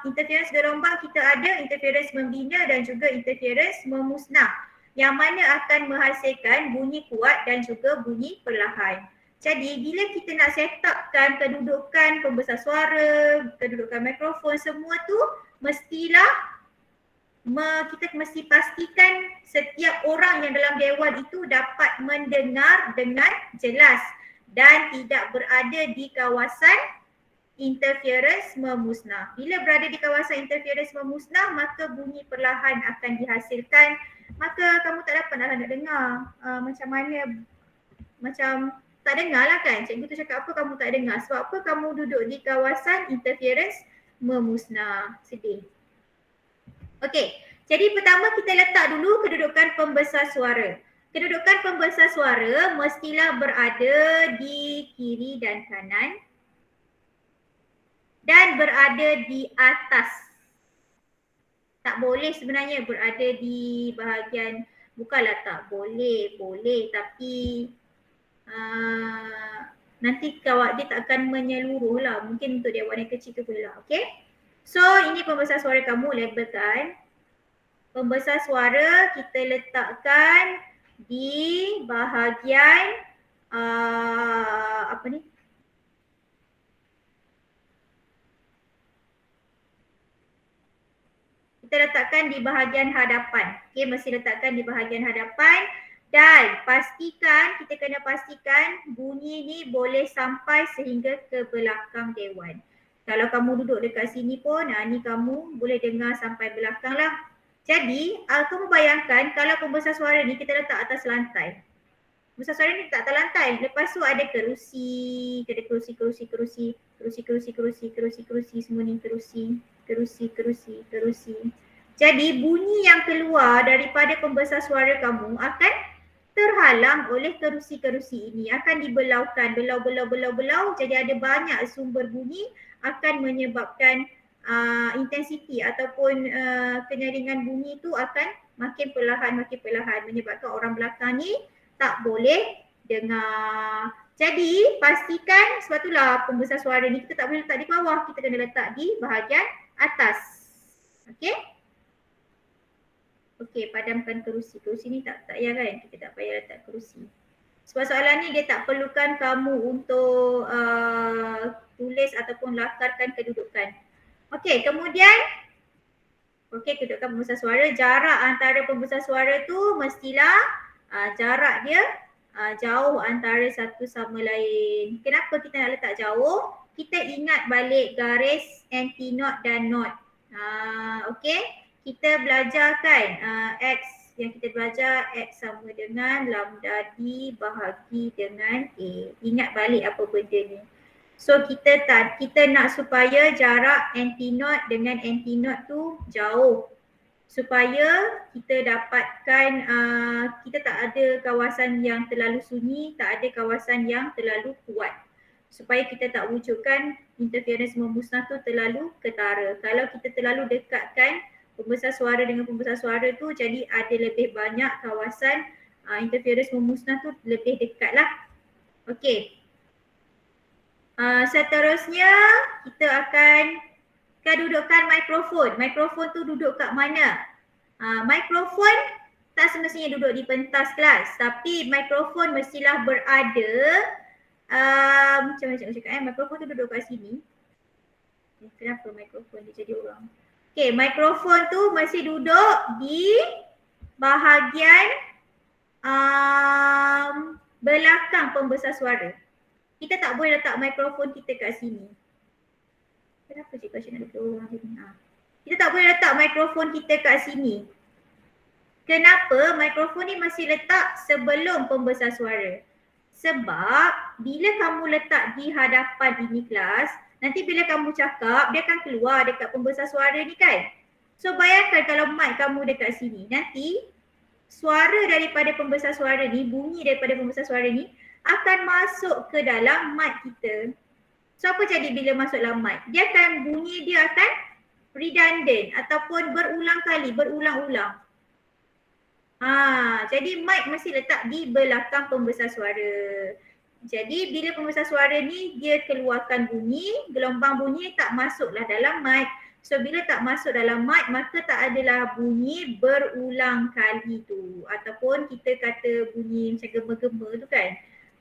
interference gelombang kita ada interference membina dan juga interference memusnah. Yang mana akan menghasilkan bunyi kuat dan juga bunyi perlahan. Jadi bila kita nak set upkan kedudukan pembesar suara, kedudukan mikrofon, semua tu mestilah kita mesti pastikan setiap orang yang dalam dewan itu dapat mendengar dengan jelas dan tidak berada di kawasan interference memusnah. Bila berada di kawasan interference memusnah, maka bunyi perlahan akan dihasilkan maka kamu tak dapat nak dengar macam mana, macam tak dengar lah kan. Cikgu tu cakap apa kamu tak dengar. Sebab apa? Kamu duduk di kawasan interference memusnah. Sedih. Okey, jadi pertama kita letak dulu kedudukan pembesar suara. Kedudukan pembesar suara mestilah berada di kiri dan kanan dan berada di atas. Tak boleh sebenarnya berada di bahagian, bukanlah tak boleh, boleh tapi nanti kawat dia tak akan menyeluruh lah. Mungkin untuk dewan yang kecil tu boleh lah. Okay. So ini pembesar suara kamu, labelkan. Pembesar suara kita letakkan di bahagian apa ni? Kita letakkan di bahagian hadapan. Okay, mesti letakkan di bahagian hadapan. Dan pastikan, kita kena pastikan bunyi ni boleh sampai sehingga ke belakang dewan. Kalau kamu duduk dekat sini pun, ni kamu boleh dengar sampai belakang lah. Jadi, kamu bayangkan kalau pembesar suara ni kita letak atas lantai. Pembesar suara ni tak atas lantai. Lepas tu ada kerusi, ada kerusi, semua ni kerusi. Jadi bunyi yang keluar daripada pembesar suara kamu akan terhalang oleh kerusi-kerusi ini, akan dibelaukan, belau. Jadi ada banyak sumber bunyi akan menyebabkan intensiti ataupun kenyaringan bunyi itu akan makin perlahan menyebabkan orang belakang ni tak boleh dengar. Jadi pastikan, sebab itulah pembesar suara ni kita tak boleh letak di bawah, kita kena letak di bahagian atas. Okey? Okey, padamkan kerusi. Kerusi ni tak payah kan? Kita tak payah letak kerusi. Sebab soalan ni dia tak perlukan kamu untuk tulis ataupun lakarkan kedudukan. Okey, kemudian kedudukan pembesar suara. Jarak antara pembesar suara tu mestilah jarak dia jauh antara satu sama lain. Kenapa kita nak letak jauh? Kita ingat balik garis anti-knot dan knot. Okey. Kita belajar kan X yang kita belajar, X sama dengan lambda D bahagi dengan A. Ingat balik apa benda ni. So kita nak supaya jarak anti-knot dengan anti-knot tu jauh. Supaya kita dapatkan, kita tak ada kawasan yang terlalu sunyi, tak ada kawasan yang terlalu kuat. Supaya kita tak wujudkan interference memusnah tu terlalu ketara. Kalau kita terlalu dekatkan pembesar suara dengan pembesar suara tu, jadi ada lebih banyak kawasan interference memusnah tu lebih dekat lah. Okey. Seterusnya kita akan kedudukan mikrofon. Mikrofon tu duduk kat mana? Mikrofon tak semestinya duduk di pentas kelas, tapi mikrofon mestilah berada macam mana cikgu cakap mikrofon tu duduk kat sini. Kenapa mikrofon dia jadi orang? Okay, mikrofon tu mesti duduk di bahagian belakang pembesar suara. Kita tak boleh letak mikrofon kita kat sini. Kenapa cikgu Asyik nak letak orang sini? Kita tak boleh letak mikrofon kita kat sini. Kenapa? Mikrofon ni mesti letak sebelum pembesar suara. Sebab bila kamu letak di hadapan ini kelas, nanti bila kamu cakap, dia akan keluar dekat pembesar suara ni kan. So bayangkan kalau mic kamu dekat sini, nanti suara daripada pembesar suara ni, bunyi daripada pembesar suara ni akan masuk ke dalam mic kita. So apa jadi bila masuk dalam mic? Dia akan, bunyi dia akan redundant ataupun berulang-ulang. Jadi mic mesti letak di belakang pembesar suara. Jadi bila pembesar suara ni dia keluarkan bunyi, gelombang bunyi tak masuklah dalam mic. So bila tak masuk dalam mic, maka tak adalah bunyi berulang kali tu. Ataupun kita kata bunyi macam gema-gema tu kan.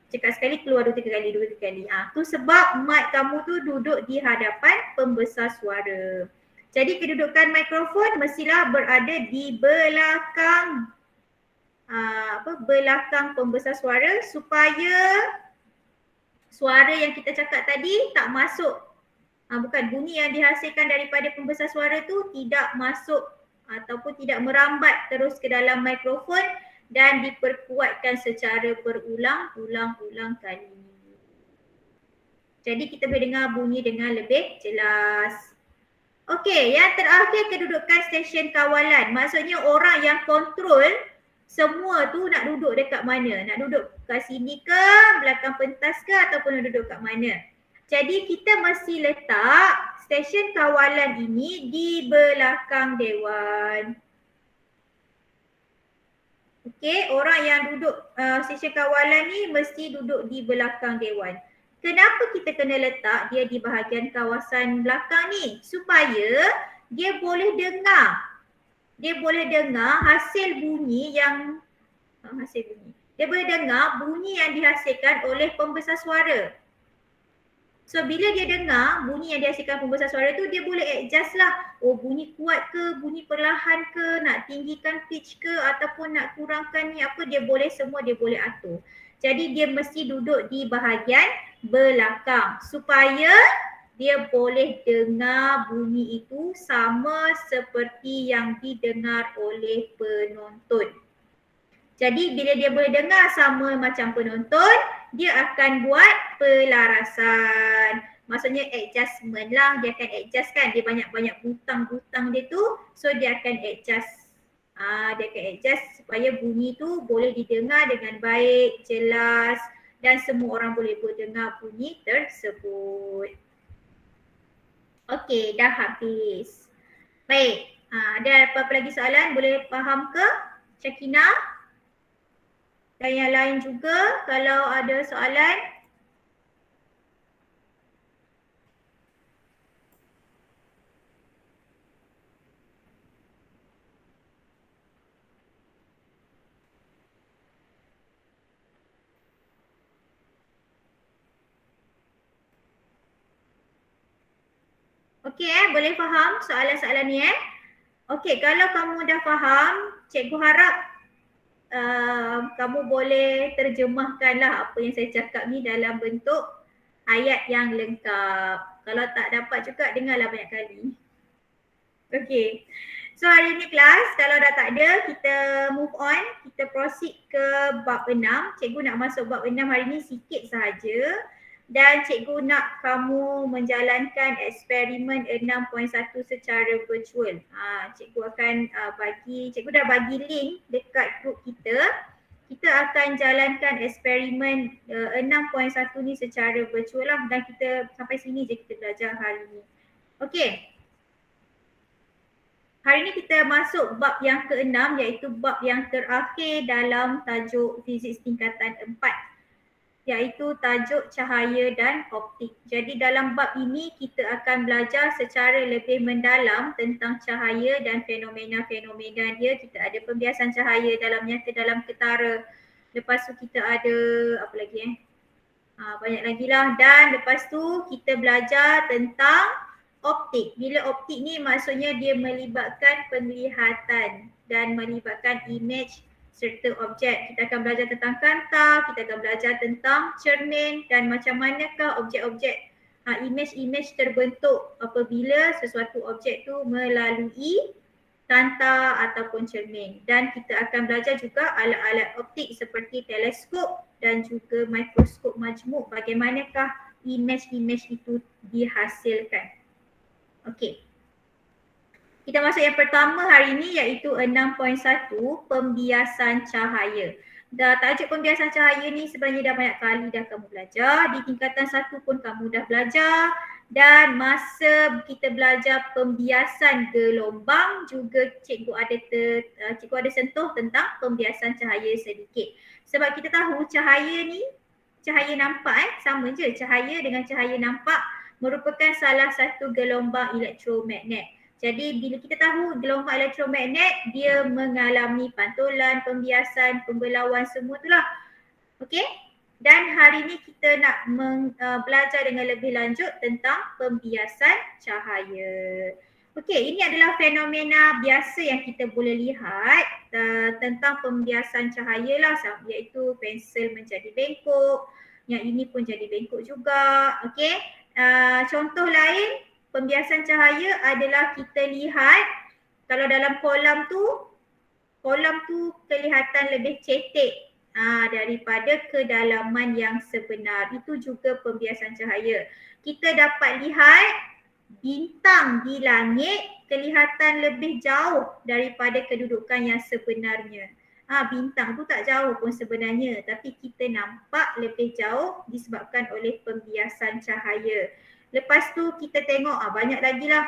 Cakap sekali keluar 2-3 kali. Tu sebab mic kamu tu duduk di hadapan pembesar suara. Jadi kedudukan mikrofon mestilah berada di belakang belakang pembesar suara supaya suara yang kita cakap tadi tak masuk, bukan bunyi yang dihasilkan daripada pembesar suara tu tidak masuk ataupun tidak merambat terus ke dalam mikrofon dan diperkuatkan secara berulang-ulang kali. Jadi kita boleh dengar bunyi dengan lebih jelas. Okey, yang terakhir kedudukan stesen kawalan. Maksudnya orang yang kontrol semua tu nak duduk dekat mana? Nak duduk kat sini ke, belakang pentas ke ataupun nak duduk kat mana? Jadi kita mesti letak stesen kawalan ini di belakang dewan. Okey, orang yang duduk stesen kawalan ni mesti duduk di belakang dewan. Kenapa kita kena letak dia di bahagian kawasan belakang ni? Supaya dia boleh dengar. Dia boleh dengar hasil bunyi yang Dia boleh dengar bunyi yang dihasilkan oleh pembesar suara. So bila dia dengar bunyi yang dihasilkan pembesar suara tu, dia boleh adjust lah. Oh, bunyi kuat ke, bunyi perlahan ke, nak tinggikan pitch ke ataupun nak kurangkan ni apa, dia boleh atur. Jadi dia mesti duduk di bahagian belakang supaya dia boleh dengar bunyi itu sama seperti yang didengar oleh penonton. Jadi bila dia boleh dengar sama macam penonton, dia akan buat pelarasan. Maksudnya adjustment lah, dia akan adjust kan, dia banyak-banyak butang-butang dia tu, so dia akan adjust. Dia akan adjust supaya bunyi tu boleh didengar dengan baik, jelas dan semua orang boleh dengar bunyi tersebut. Okey, dah habis. Baik, ada apa-apa lagi soalan? Boleh faham ke, Syakina? Dan yang lain juga kalau ada soalan. Okey boleh faham soalan-soalan ni Okey, kalau kamu dah faham, cikgu harap kamu boleh terjemahkanlah apa yang saya cakap ni dalam bentuk ayat yang lengkap. Kalau tak dapat juga, dengarlah banyak kali. Okey. So hari ni kelas, kalau dah tak ada, kita move on. Kita proceed ke bab 6. Cikgu nak masuk bab 6 hari ni sikit sahaja. Dan cikgu nak kamu menjalankan eksperimen 6.1 secara virtual. Cikgu akan cikgu dah bagi link dekat group kita. Kita akan jalankan eksperimen 6.1 ni secara virtual lah, dan kita sampai sini je kita belajar hari ni. Okey. Hari ni kita masuk bab yang ke-6, iaitu bab yang terakhir dalam tajuk fiziks tingkatan 4, iaitu tajuk cahaya dan optik. Jadi dalam bab ini kita akan belajar secara lebih mendalam tentang cahaya dan fenomena-fenomena dia. Kita ada pembiasan cahaya dalam nyata, dalam ketara. Lepas tu kita ada apa lagi banyak lagi lah. Dan lepas tu kita belajar tentang optik. Bila optik ni maksudnya dia melibatkan penglihatan dan melibatkan image serta objek. Kita akan belajar tentang kanta, kita akan belajar tentang cermin dan macam manakah objek-objek, image-image terbentuk apabila sesuatu objek tu melalui kanta ataupun cermin. Dan kita akan belajar juga alat-alat optik seperti teleskop dan juga mikroskop majmuk, bagaimanakah image-image itu dihasilkan. Okey. Kita masuk yang pertama hari ini, iaitu 6.1 pembiasan cahaya. Tajuk pembiasan cahaya ni sebenarnya dah banyak kali dah kamu belajar. Di tingkatan 1 pun kamu dah belajar. Dan masa kita belajar pembiasan gelombang juga cikgu ada sentuh tentang pembiasan cahaya sedikit. Sebab kita tahu cahaya ni, cahaya nampak sama je. Cahaya dengan cahaya nampak merupakan salah satu gelombang elektromagnet. Jadi bila kita tahu gelombang elektromagnet, dia mengalami pantulan, pembiasan, pembelauan, semua itulah. Okey? Dan hari ni kita nak belajar dengan lebih lanjut tentang pembiasan cahaya. Okey, ini adalah fenomena biasa yang kita boleh lihat tentang pembiasan cahaya lah, iaitu pensel menjadi bengkok, yang ini pun jadi bengkok juga. Okey? Contoh lain pembiasan cahaya adalah kita lihat Kalau dalam kolam tu kelihatan lebih cetek daripada kedalaman yang sebenar. Itu juga pembiasan cahaya. Kita dapat lihat bintang di langit kelihatan lebih jauh daripada kedudukan yang sebenarnya. Bintang tu tak jauh pun sebenarnya, tapi kita nampak lebih jauh disebabkan oleh pembiasan cahaya. Lepas tu kita tengok banyak lagi lah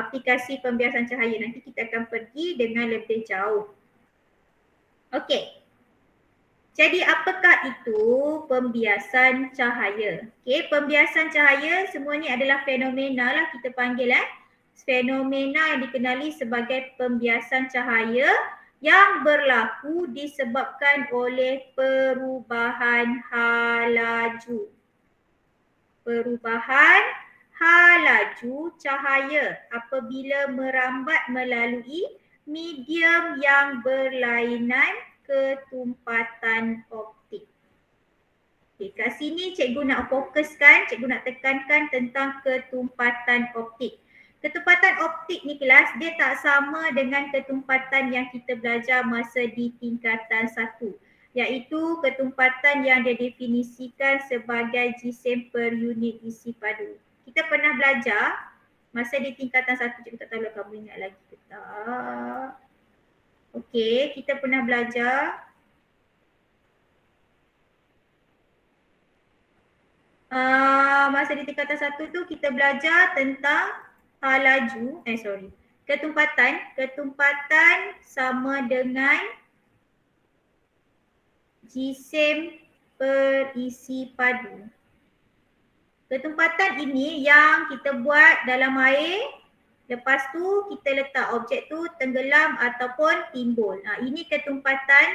aplikasi pembiasan cahaya. Nanti kita akan pergi dengan lebih jauh. Okey. Jadi apakah itu pembiasan cahaya? Okey, pembiasan cahaya semuanya adalah fenomena lah kita panggil fenomena yang dikenali sebagai pembiasan cahaya yang berlaku disebabkan oleh perubahan halaju. Perubahan halaju cahaya apabila merambat melalui medium yang berlainan ketumpatan optik. Okay, kat sini cikgu nak fokuskan, cikgu nak tekankan tentang ketumpatan optik. Ketumpatan optik ni kelas, dia tak sama dengan ketumpatan yang kita belajar masa di tingkatan 1, iaitu ketumpatan yang didefinisikan sebagai jisim per unit isi padu. Kita pernah belajar masa di tingkatan 1, cikgu tak tahu lah kamu ingat lagi ke tak. Okey, kita pernah belajar masa di tingkatan 1 tu kita belajar tentang ketumpatan sama dengan jisim perisi padu. Ketumpatan ini yang kita buat dalam air, lepas tu kita letak objek tu tenggelam ataupun timbul. Ini ketumpatan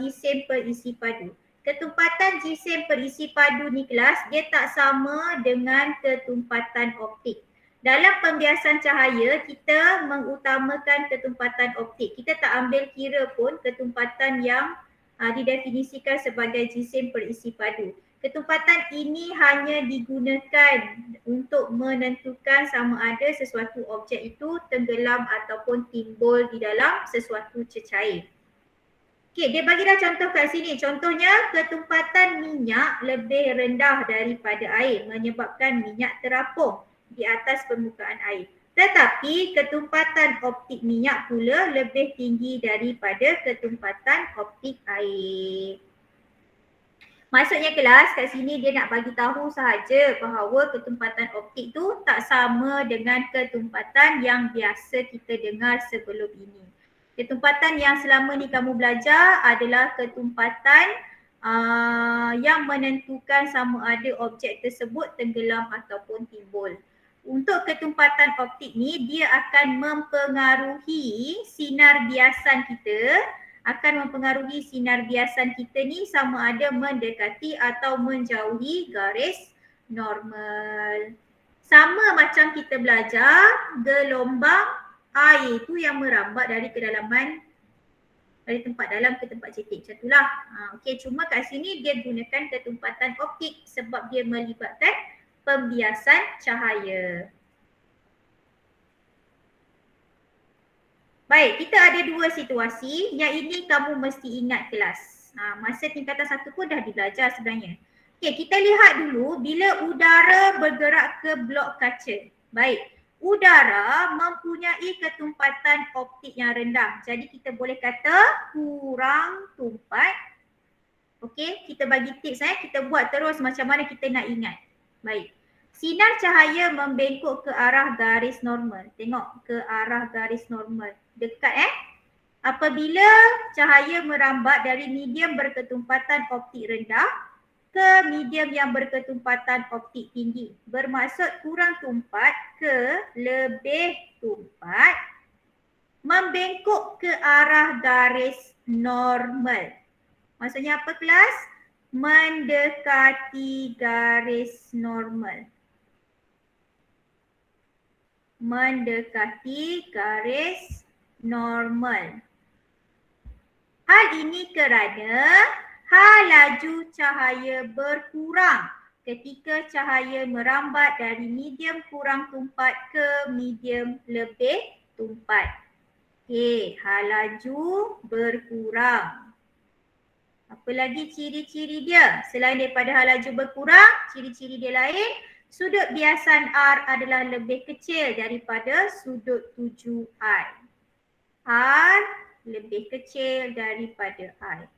jisim perisi padu. Ketumpatan jisim perisi padu ni kelas, dia tak sama dengan ketumpatan optik. Dalam pembiasan cahaya, kita mengutamakan ketumpatan optik. Kita tak ambil kira pun ketumpatan yang didefinisikan sebagai jisim perisi padu. Ketumpatan ini hanya digunakan untuk menentukan sama ada sesuatu objek itu tenggelam ataupun timbul di dalam sesuatu cecair. Okey, dia bagi dah contoh kat sini. Contohnya, ketumpatan minyak lebih rendah daripada air menyebabkan minyak terapung di atas permukaan air. Tetapi ketumpatan optik minyak pula lebih tinggi daripada ketumpatan optik air. Maksudnya kelas kat sini dia nak bagi tahu sahaja bahawa ketumpatan optik tu tak sama dengan ketumpatan yang biasa kita dengar sebelum ini. Ketumpatan yang selama ni kamu belajar adalah ketumpatan yang menentukan sama ada objek tersebut tenggelam ataupun timbul. Untuk ketumpatan optik ni dia akan mempengaruhi sinar biasan kita, sama ada mendekati atau menjauhi garis normal. Sama macam kita belajar gelombang air tu yang merambat dari kedalaman, dari tempat dalam ke tempat cetek, macam itulah. Okey, cuma kat sini dia gunakan ketumpatan optik sebab dia melibatkan pembiasan cahaya. Baik, kita ada dua situasi yang ini kamu mesti ingat kelas. Masa tingkatan 1 pun dah dibelajar sebenarnya. Okey, kita lihat dulu bila udara bergerak ke blok kaca. Baik, udara mempunyai ketumpatan optik yang rendah. Jadi kita boleh kata kurang tumpat. Okey, kita bagi tips kita buat terus macam mana kita nak ingat. Baik. Sinar cahaya membengkok ke arah garis normal. Tengok ke arah garis normal. Dekat Apabila cahaya merambat dari medium berketumpatan optik rendah ke medium yang berketumpatan optik tinggi. Bermaksud kurang tumpat ke lebih tumpat membengkok ke arah garis normal. Maksudnya apa kelas? Mendekati garis normal. Mendekati garis normal. Hal ini kerana halaju cahaya berkurang ketika cahaya merambat dari medium kurang tumpat ke medium lebih tumpat. Okey, halaju berkurang. Apa lagi ciri-ciri dia? Selain daripada halaju berkurang, ciri-ciri dia lain, sudut biasan R adalah lebih kecil daripada sudut tuju I. R lebih kecil daripada I.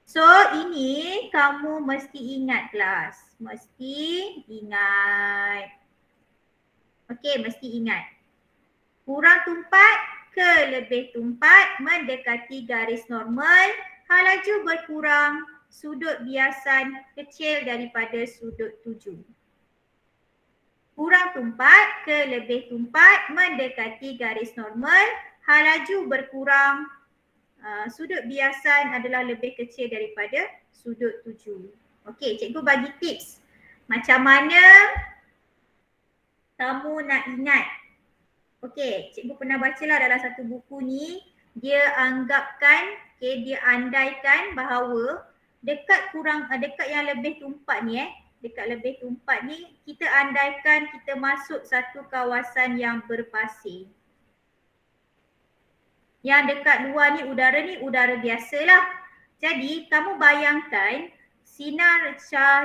So ini kamu mesti ingat kelas. Mesti ingat. Okey, mesti ingat. Kurang tumpat ke lebih tumpat mendekati garis normal, halaju berkurang, sudut biasan kecil daripada sudut tuju. Kurang tumpat ke lebih tumpat mendekati garis normal, halaju berkurang, sudut biasan adalah lebih kecil daripada sudut tuju. Okey, cikgu bagi tips. Macam mana kamu nak ingat? Okey, cikgu pernah bacalah dalam satu buku ni, dia anggapkan, dia andaikan bahawa dekat yang lebih tumpat ni dekat lebih tumpat ni, kita andaikan kita masuk satu kawasan yang berpasir. Yang dekat luar ni udara biasalah. Jadi kamu bayangkan sinar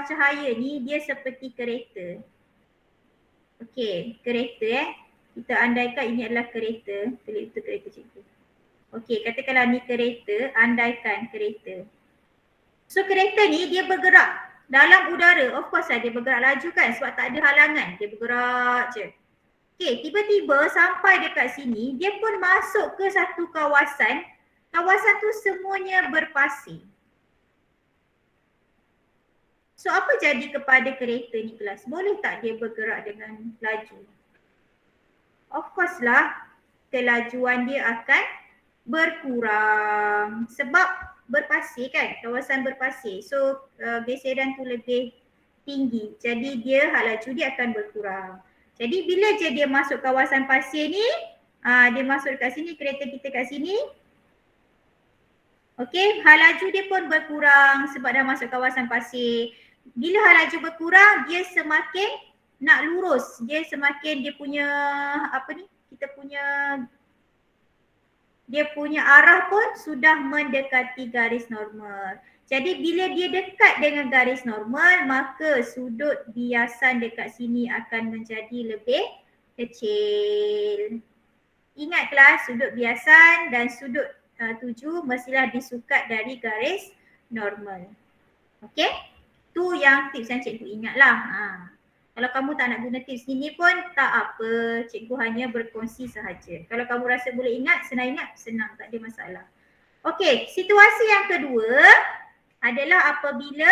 cahaya ni dia seperti kereta. Okey, kereta kita andaikan ini adalah kereta. Pelik betul kereta cikgu. Okey, katakanlah ni kereta, andaikan kereta. So kereta ni dia bergerak dalam udara. Of course lah dia bergerak laju kan sebab tak ada halangan. Dia bergerak je. Okey, tiba-tiba sampai dekat sini, dia pun masuk ke satu kawasan. Kawasan tu semuanya berpasir. So apa jadi kepada kereta ni kelas? Boleh tak dia bergerak dengan laju? Of course lah, kelajuan dia akan berkurang sebab berpasir kan, kawasan berpasir. So geseran tu lebih tinggi. Jadi dia laju dia akan berkurang. Jadi bila je dia masuk kawasan pasir ni, dia masuk dekat sini, kereta kita kat sini. Okey, laju dia pun berkurang sebab dah masuk kawasan pasir. Bila laju berkurang, dia semakin nak lurus. Dia semakin dia punya dia punya arah pun sudah mendekati garis normal. Jadi bila dia dekat dengan garis normal, maka sudut biasan dekat sini akan menjadi lebih kecil. Ingat kelas, sudut biasan dan sudut tuju mestilah disukat dari garis normal. Okey? Tu yang tips yang cikgu ingatlah. Kalau kamu tak nak guna tips ni pun tak apa, cikgu hanya berkongsi sahaja. Kalau kamu rasa boleh ingat, senang, tak ada masalah. Okey, situasi yang kedua adalah apabila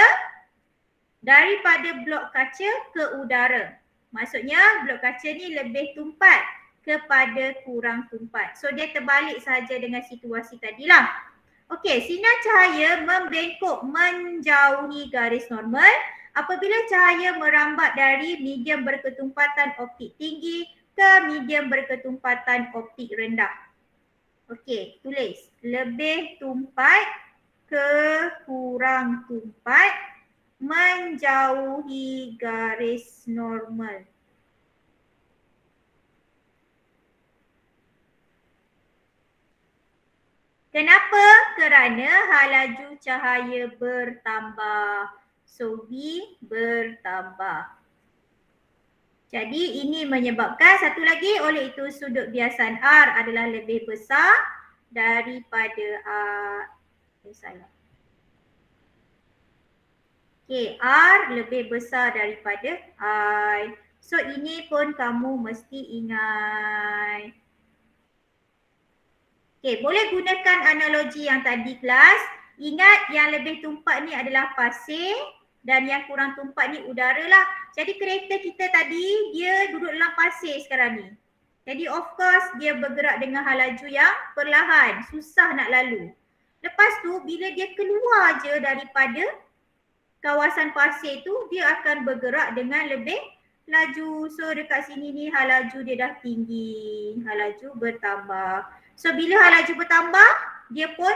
daripada blok kaca ke udara. Maksudnya blok kaca ni lebih tumpat kepada kurang tumpat. So dia terbalik sahaja dengan situasi tadilah. Okey, sinar cahaya membengkok menjauhi garis normal apabila cahaya merambat dari medium berketumpatan optik tinggi ke medium berketumpatan optik rendah. Okey, tulis. Lebih tumpat ke kurang tumpat menjauhi garis normal. Kenapa? Kerana laju cahaya bertambah. So V bertambah. Jadi ini menyebabkan satu lagi, oleh itu sudut biasan R adalah lebih besar daripada R lebih besar daripada I. So ini pun kamu mesti ingat. Okey, boleh gunakan analogi yang tadi kelas. Ingat yang lebih tumpat ni adalah pasir dan yang kurang tumpat ni udara lah. Jadi kereta kita tadi dia duduk dalam pasir sekarang ni. Jadi of course dia bergerak dengan laju yang perlahan, susah nak lalu. Lepas tu bila dia keluar je daripada kawasan pasir tu, dia akan bergerak dengan lebih laju. So dekat sini ni laju dia dah tinggi, laju bertambah. So bila laju bertambah, dia pun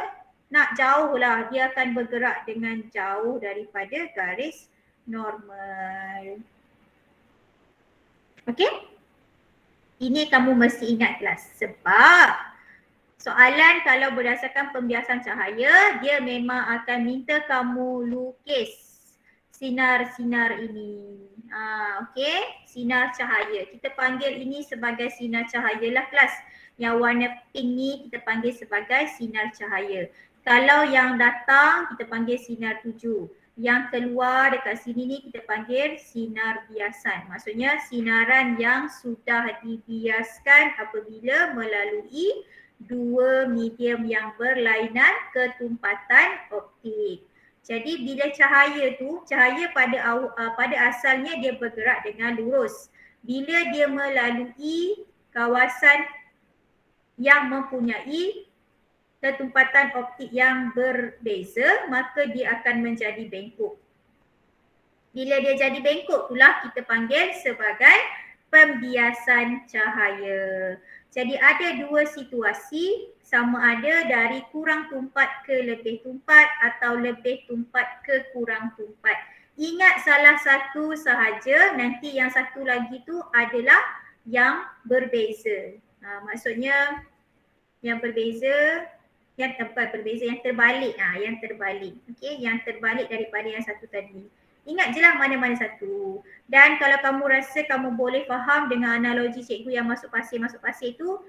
nak jauh lah. Dia akan bergerak dengan jauh daripada garis normal. Okey? Ini kamu mesti ingat kelas sebab soalan kalau berdasarkan pembiasan cahaya, dia memang akan minta kamu lukis sinar-sinar ini. Okey, sinar cahaya. Kita panggil ini sebagai sinar cahaya lah kelas. Yang warna pink ni kita panggil sebagai sinar cahaya. Kalau yang datang kita panggil sinar tuju. Yang keluar dekat sini ni kita panggil sinar biasan. Maksudnya sinaran yang sudah dibiaskan apabila melalui dua medium yang berlainan ketumpatan optik. Jadi bila cahaya tu, cahaya pada asalnya dia bergerak dengan lurus. Bila dia melalui kawasan yang mempunyai ketumpatan optik yang berbeza, maka dia akan menjadi bengkok. Bila dia jadi bengkok itulah kita panggil sebagai pembiasan cahaya. Jadi ada dua situasi, sama ada dari kurang tumpat ke lebih tumpat atau lebih tumpat ke kurang tumpat. Ingat salah satu sahaja, nanti yang satu lagi tu adalah yang berbeza. Maksudnya yang berbeza, yang berbeza, yang terbalik, yang terbalik. Okey, yang terbalik daripada yang satu tadi. Ingat je lah mana-mana satu. Dan kalau kamu rasa kamu boleh faham dengan analogi cikgu yang masuk pasir tu,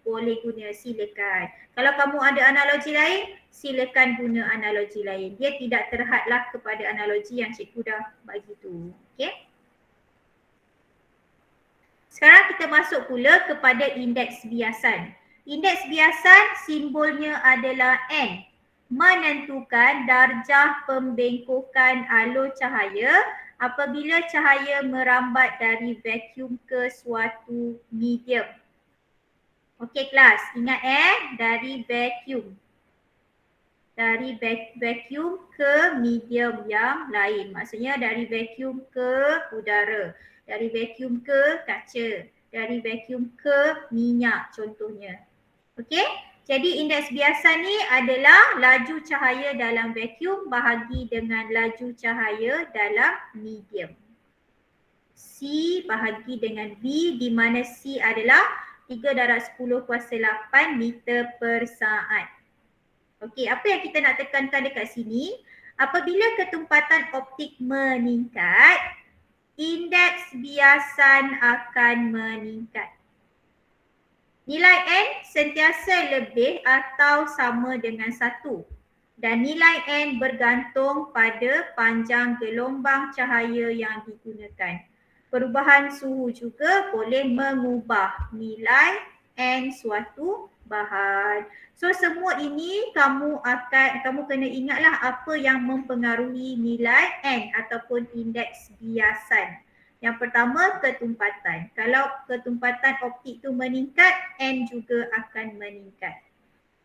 boleh guna, silakan. Kalau kamu ada analogi lain, silakan guna analogi lain. Dia tidak terhadlah kepada analogi yang cikgu dah bagi tu. Okey. Sekarang kita masuk pula kepada indeks biasan. Indeks biasan simbolnya adalah N. Menentukan darjah pembengkokan alur cahaya apabila cahaya merambat dari vacuum ke suatu medium. Okey kelas, ingat dari vacuum. Dari vacuum ke medium yang lain. Maksudnya dari vacuum ke udara, dari vacuum ke kaca, dari vacuum ke minyak contohnya. Okey, jadi indeks biasan ni adalah laju cahaya dalam vacuum bahagi dengan laju cahaya dalam medium. C bahagi dengan V di mana C adalah 3/10⁸ meter per saat. Okey, apa yang kita nak tekankan dekat sini? Apabila ketumpatan optik meningkat, indeks biasan akan meningkat. Nilai N sentiasa lebih atau sama dengan 1 dan nilai N bergantung pada panjang gelombang cahaya yang digunakan. Perubahan suhu juga boleh mengubah nilai N suatu bahan. So semua ini kamu kena ingatlah apa yang mempengaruhi nilai N ataupun indeks biasan. Yang pertama, ketumpatan. Kalau ketumpatan optik itu meningkat, N juga akan meningkat.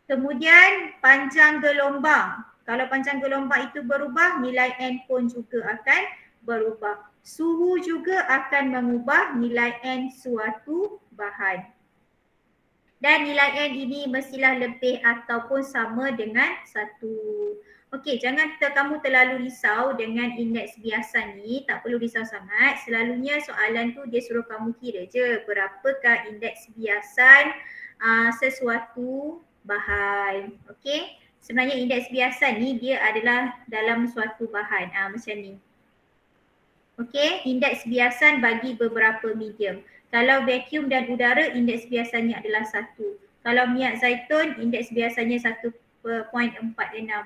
Kemudian panjang gelombang. Kalau panjang gelombang itu berubah, nilai N pun juga akan berubah. Suhu juga akan mengubah nilai N suatu bahan. Dan nilai N ini mestilah lebih ataupun sama dengan 1. Okey, jangan kamu terlalu risau dengan indeks biasan ni, tak perlu risau sangat. Selalunya soalan tu dia suruh kamu kira je berapakah indeks biasan sesuatu bahan. Okey, sebenarnya indeks biasan ni dia adalah dalam suatu bahan macam ni. Okey, indeks biasan bagi beberapa medium. Kalau vacuum dan udara, indeks biasannya adalah 1. Kalau minyak zaitun, indeks biasannya 1.46.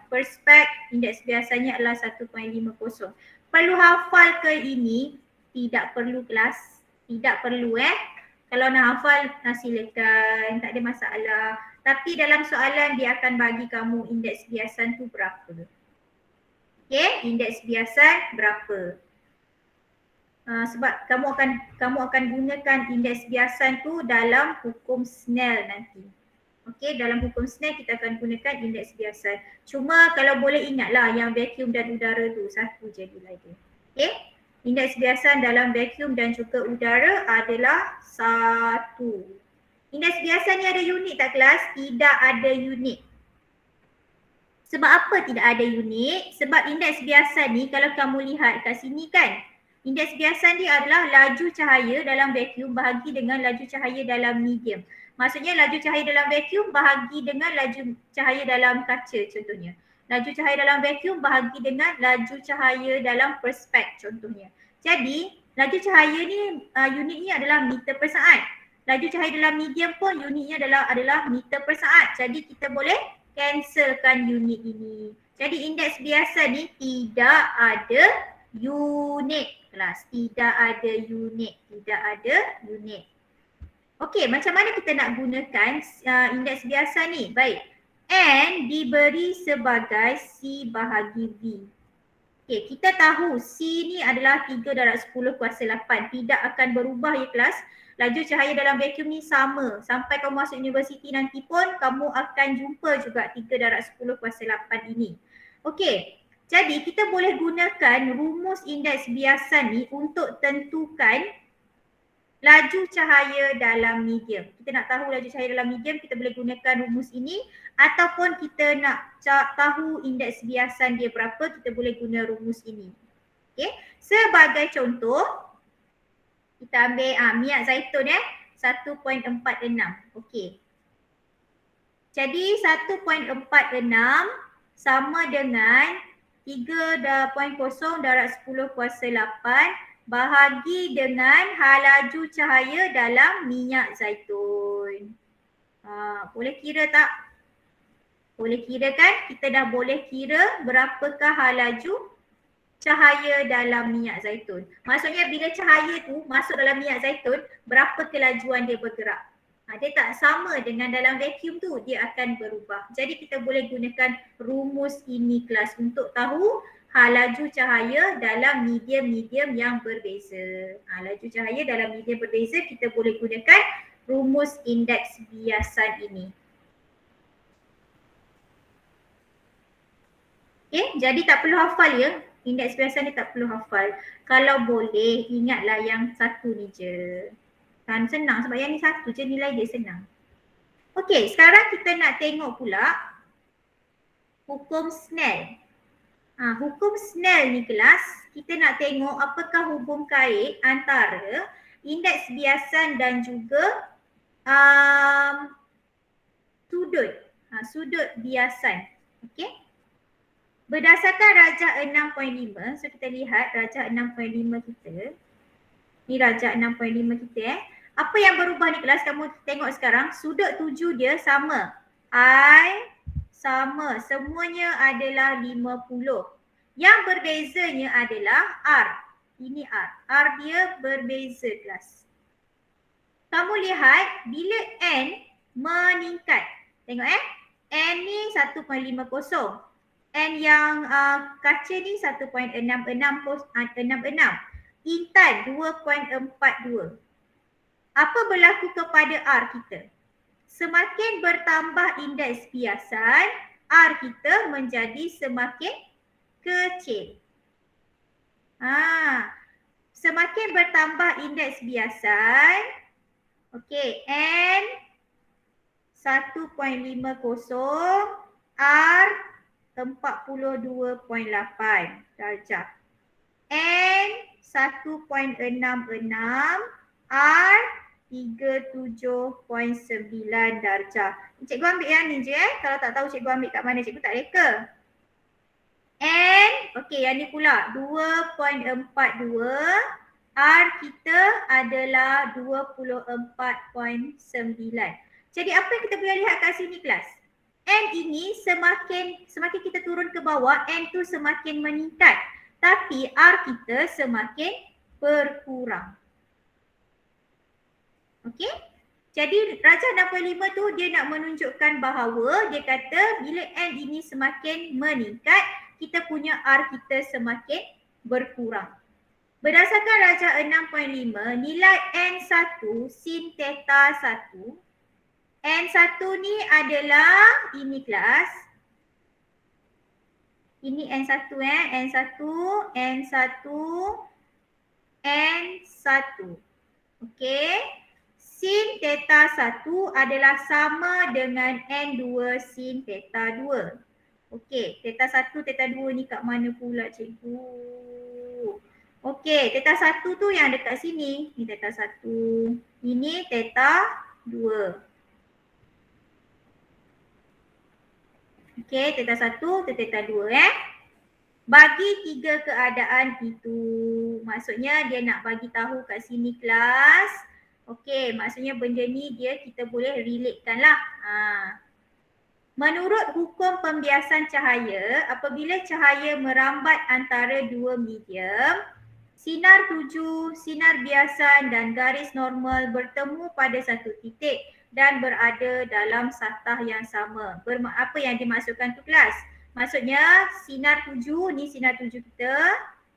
Perspex, indeks biasanya adalah 1.50. Perlu hafal ke ini? Tidak perlu kelas. Tidak perlu Kalau nak hafal, silakan. Tak ada masalah. Tapi dalam soalan dia akan bagi kamu indeks biasan tu berapa. Okey, indeks biasan berapa. Sebab kamu akan gunakan indeks biasan tu dalam hukum Snell nanti. Okey, dalam hukum Snell kita akan gunakan indeks biasan. Cuma kalau boleh ingatlah yang vacuum dan udara tu satu je nilai dia. Okey, indeks biasan dalam vacuum dan juga udara adalah 1. Indeks biasan ni ada unit tak kelas? Tidak ada unit. Sebab apa tidak ada unit? Sebab indeks biasan ni kalau kamu lihat kat sini kan, Indeks biasan dia adalah laju cahaya dalam vacuum bahagi dengan laju cahaya dalam medium. Maksudnya laju cahaya dalam vacuum bahagi dengan laju cahaya dalam kaca contohnya. Laju cahaya dalam vacuum bahagi dengan laju cahaya dalam perspek contohnya. Jadi laju cahaya ni unitnya adalah meter per saat. Laju cahaya dalam medium pun unitnya adalah meter per saat. Jadi kita boleh cancelkan unit ini. Jadi indeks biasa ni tidak ada unit kelas. Tidak ada unit. Tidak ada unit. Okey, macam mana kita nak gunakan indeks biasa ni? Baik. N diberi sebagai C bahagi V. Okey, kita tahu C ni adalah 3 darab 10 kuasa 8. Tidak akan berubah ya kelas. Laju cahaya dalam vacuum ni sama. Sampai kamu masuk universiti nanti pun kamu akan jumpa juga 3 darab 10 kuasa 8 ini. Okey, jadi kita boleh gunakan rumus indeks biasa ni untuk tentukan laju cahaya dalam medium. Kita nak tahu laju cahaya dalam medium, kita boleh gunakan rumus ini. Ataupun kita nak tahu indeks biasan dia berapa, kita boleh guna rumus ini. Okey, sebagai contoh, kita ambil minyak zaitun 1.46. Okey. Jadi 1.46 sama dengan 3.0 darab 10 kuasa 8 bahagi dengan laju cahaya dalam minyak zaitun. Boleh kira tak? Boleh kira kan? Kita dah boleh kira berapakah laju cahaya dalam minyak zaitun. Maksudnya bila cahaya tu masuk dalam minyak zaitun, berapa kelajuan dia bergerak. Dia tak sama dengan dalam vacuum tu, dia akan berubah. Jadi kita boleh gunakan rumus ini kelas untuk tahu laju cahaya dalam medium-medium yang berbeza. Laju cahaya dalam medium berbeza, kita boleh gunakan rumus indeks biasan ini. Okay, jadi tak perlu hafal ya. Indeks biasan ni tak perlu hafal. Kalau boleh, ingatlah yang satu ni je. Kan senang sebab yang ni satu je, nilai dia senang. Okey, sekarang kita nak tengok pula hukum Snell. Hukum Snell ni kelas, kita nak tengok apakah hubung kait antara indeks biasan dan juga sudut. Sudut biasan. Okey. Berdasarkan rajah 6.5, so kita lihat rajah 6.5 kita. Ni rajah 6.5 kita Apa yang berubah ni kelas, kamu tengok sekarang sudut tuju dia sama. I sama, semuanya adalah 50. Yang berbezanya adalah R. Ini R. R dia berbeza kelas. Kamu lihat bila N meningkat. Tengok N ni 1.50. N yang kaca ni 1.66. Intan 2.42. Apa berlaku kepada R kita? Semakin bertambah indeks biasan, R kita menjadi semakin kecil. Semakin bertambah indeks biasan, okey, N 1.50, R 42.8 darjah. N 1.66, R 37.9 darjah. Cikgu ambil yang ni je Kalau tak tahu cikgu ambil kat mana, cikgu tak reka. N, okey yang ni pula 2.42. R kita adalah 24.9. Jadi apa yang kita boleh lihat kat sini kelas? N ini semakin kita turun ke bawah, N tu semakin meningkat. Tapi R kita semakin berkurang. Okey? Jadi rajah 65 tu dia nak menunjukkan bahawa dia kata bila N ini semakin meningkat, kita punya R kita semakin berkurang. Berdasarkan rajah 6.5, nilai N1 sin theta 1. N1 ni adalah ini kelas. Ini N1 N1, N1, N1. Okey. Sin theta 1 adalah sama dengan N2 sin theta 2. Okey, theta 1, theta 2 ni kat mana pula cikgu? Okey, theta 1 tu yang dekat sini. Ni theta 1. Ini theta 2. Okey, theta 1 tu theta 2 Bagi 3 keadaan itu. Maksudnya dia nak bagi tahu kat sini kelas. Okey, maksudnya benda ni dia kita boleh relatekan lah. Menurut hukum pembiasan cahaya, apabila cahaya merambat antara dua medium, sinar tuju, sinar biasan dan garis normal bertemu pada satu titik dan berada dalam sathah yang sama. Apa yang dimaksudkan tu kelas? Maksudnya sinar tuju, ni sinar tuju kita,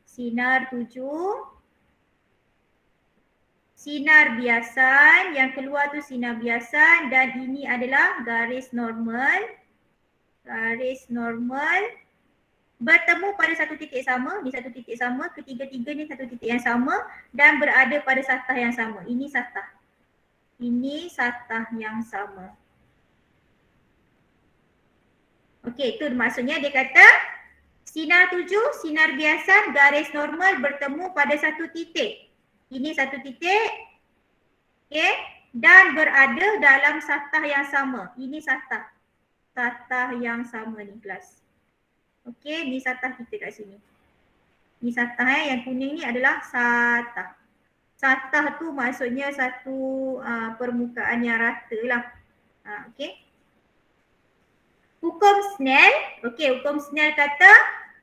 sinar tuju, sinar biasan, yang keluar tu sinar biasan dan ini adalah garis normal. Garis normal bertemu pada satu titik sama, di satu titik sama, ketiga-tiga ni satu titik yang sama dan berada pada sathah yang sama. Ini sathah. Ini sathah yang sama. Okey, itu maksudnya dia kata sinar tuju, sinar biasan, garis normal bertemu pada satu titik. Ini satu titik. Okey, dan berada dalam sathah yang sama. Ini sathah. Sathah yang sama ni kelas. Okey, ni sathah kita kat sini. Ni sathah yang kuning ni adalah sathah. Sathah tu maksudnya satu permukaan yang rata lah. Okey. Hukum Snell. Okey, hukum Snell kata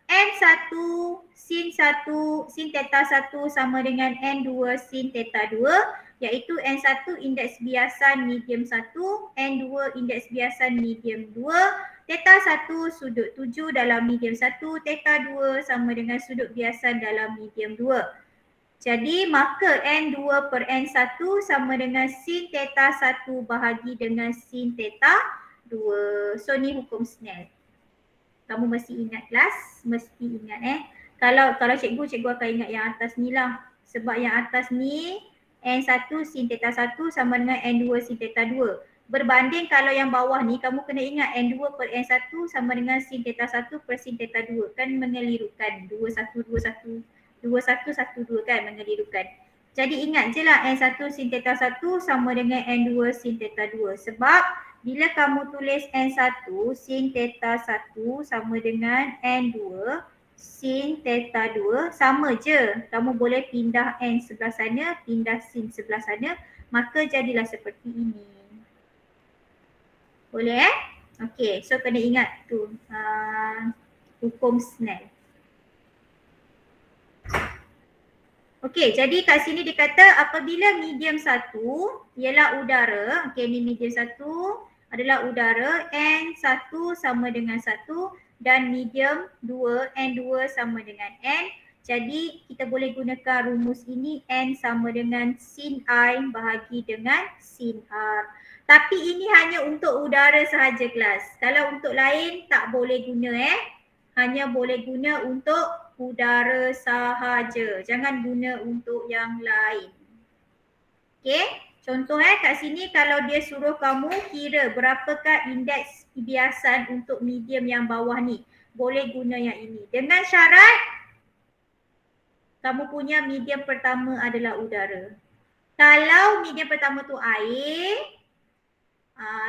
N1 sin 1 sin theta 1 sama dengan N2 sin theta 2, iaitu N1 indeks biasan medium 1, N2 indeks biasan medium 2, theta 1 sudut 7 dalam medium 1, theta 2 sama dengan sudut biasan dalam medium 2. Jadi maka N2 per N1 sama dengan sin theta 1 bahagi dengan sin theta 2. So ni hukum Snell. Kamu mesti ingat kelas, mesti ingat Kalau cikgu akan ingat yang atas ni lah. Sebab yang atas ni N1 sin theta 1 sama dengan N2 sin theta 2. Berbanding kalau yang bawah ni kamu kena ingat N2 per N1 sama dengan sin theta 1 per sin theta 2. Kan mengelirukan 2, 1, 2, 1, 2, 1, 1, 2 kan mengelirukan. Jadi ingat je lah N1 sin theta 1 sama dengan N2 sin theta 2. Sebab bila kamu tulis N1 sin theta 1 sama dengan N2 sin theta 2, sama je. Kamu boleh pindah N sebelah sana, pindah sin sebelah sana, maka jadilah seperti ini. Boleh Okey, so kena ingat tu hukum Snell. Okey, jadi kat sini dia kata apabila medium 1 ialah udara, okey ni medium 1 adalah udara, N1 sama dengan 1 dan medium 2, N2 sama dengan N. Jadi kita boleh gunakan rumus ini N sama dengan sin I bahagi dengan sin R. Tapi ini hanya untuk udara sahaja kelas. Kalau untuk lain tak boleh guna hanya boleh guna untuk udara sahaja. Jangan guna untuk yang lain. Okey. Contoh kat sini kalau dia suruh kamu kira berapakah indeks biasan untuk medium yang bawah ni. Boleh guna yang ini. Dengan syarat kamu punya medium pertama adalah udara. Kalau medium pertama tu air,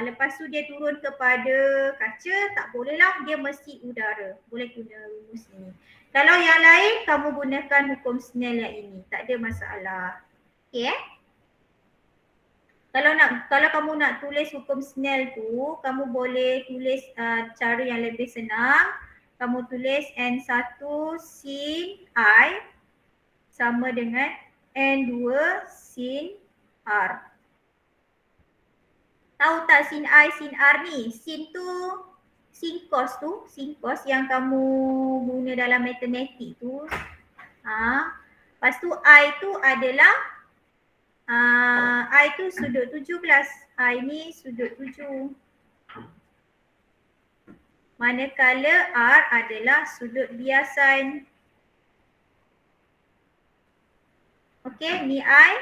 lepas tu dia turun kepada kaca, tak bolehlah, dia mesti udara. Boleh guna rumus ini. Kalau yang lain kamu gunakan hukum Snell yang ini. Tak ada masalah. Okey Kalau kamu nak tulis hukum Snell tu, kamu boleh tulis cara yang lebih senang. Kamu tulis N1 sin I sama dengan N2 sin R. Tahu tak sin I, sin R ni? Sin tu, sin cos yang kamu guna dalam matematik tu. Lepas tu I tu adalah I tu sudut 17. I ni sudut 7. Manakala R adalah sudut biasan. Okey, ni I,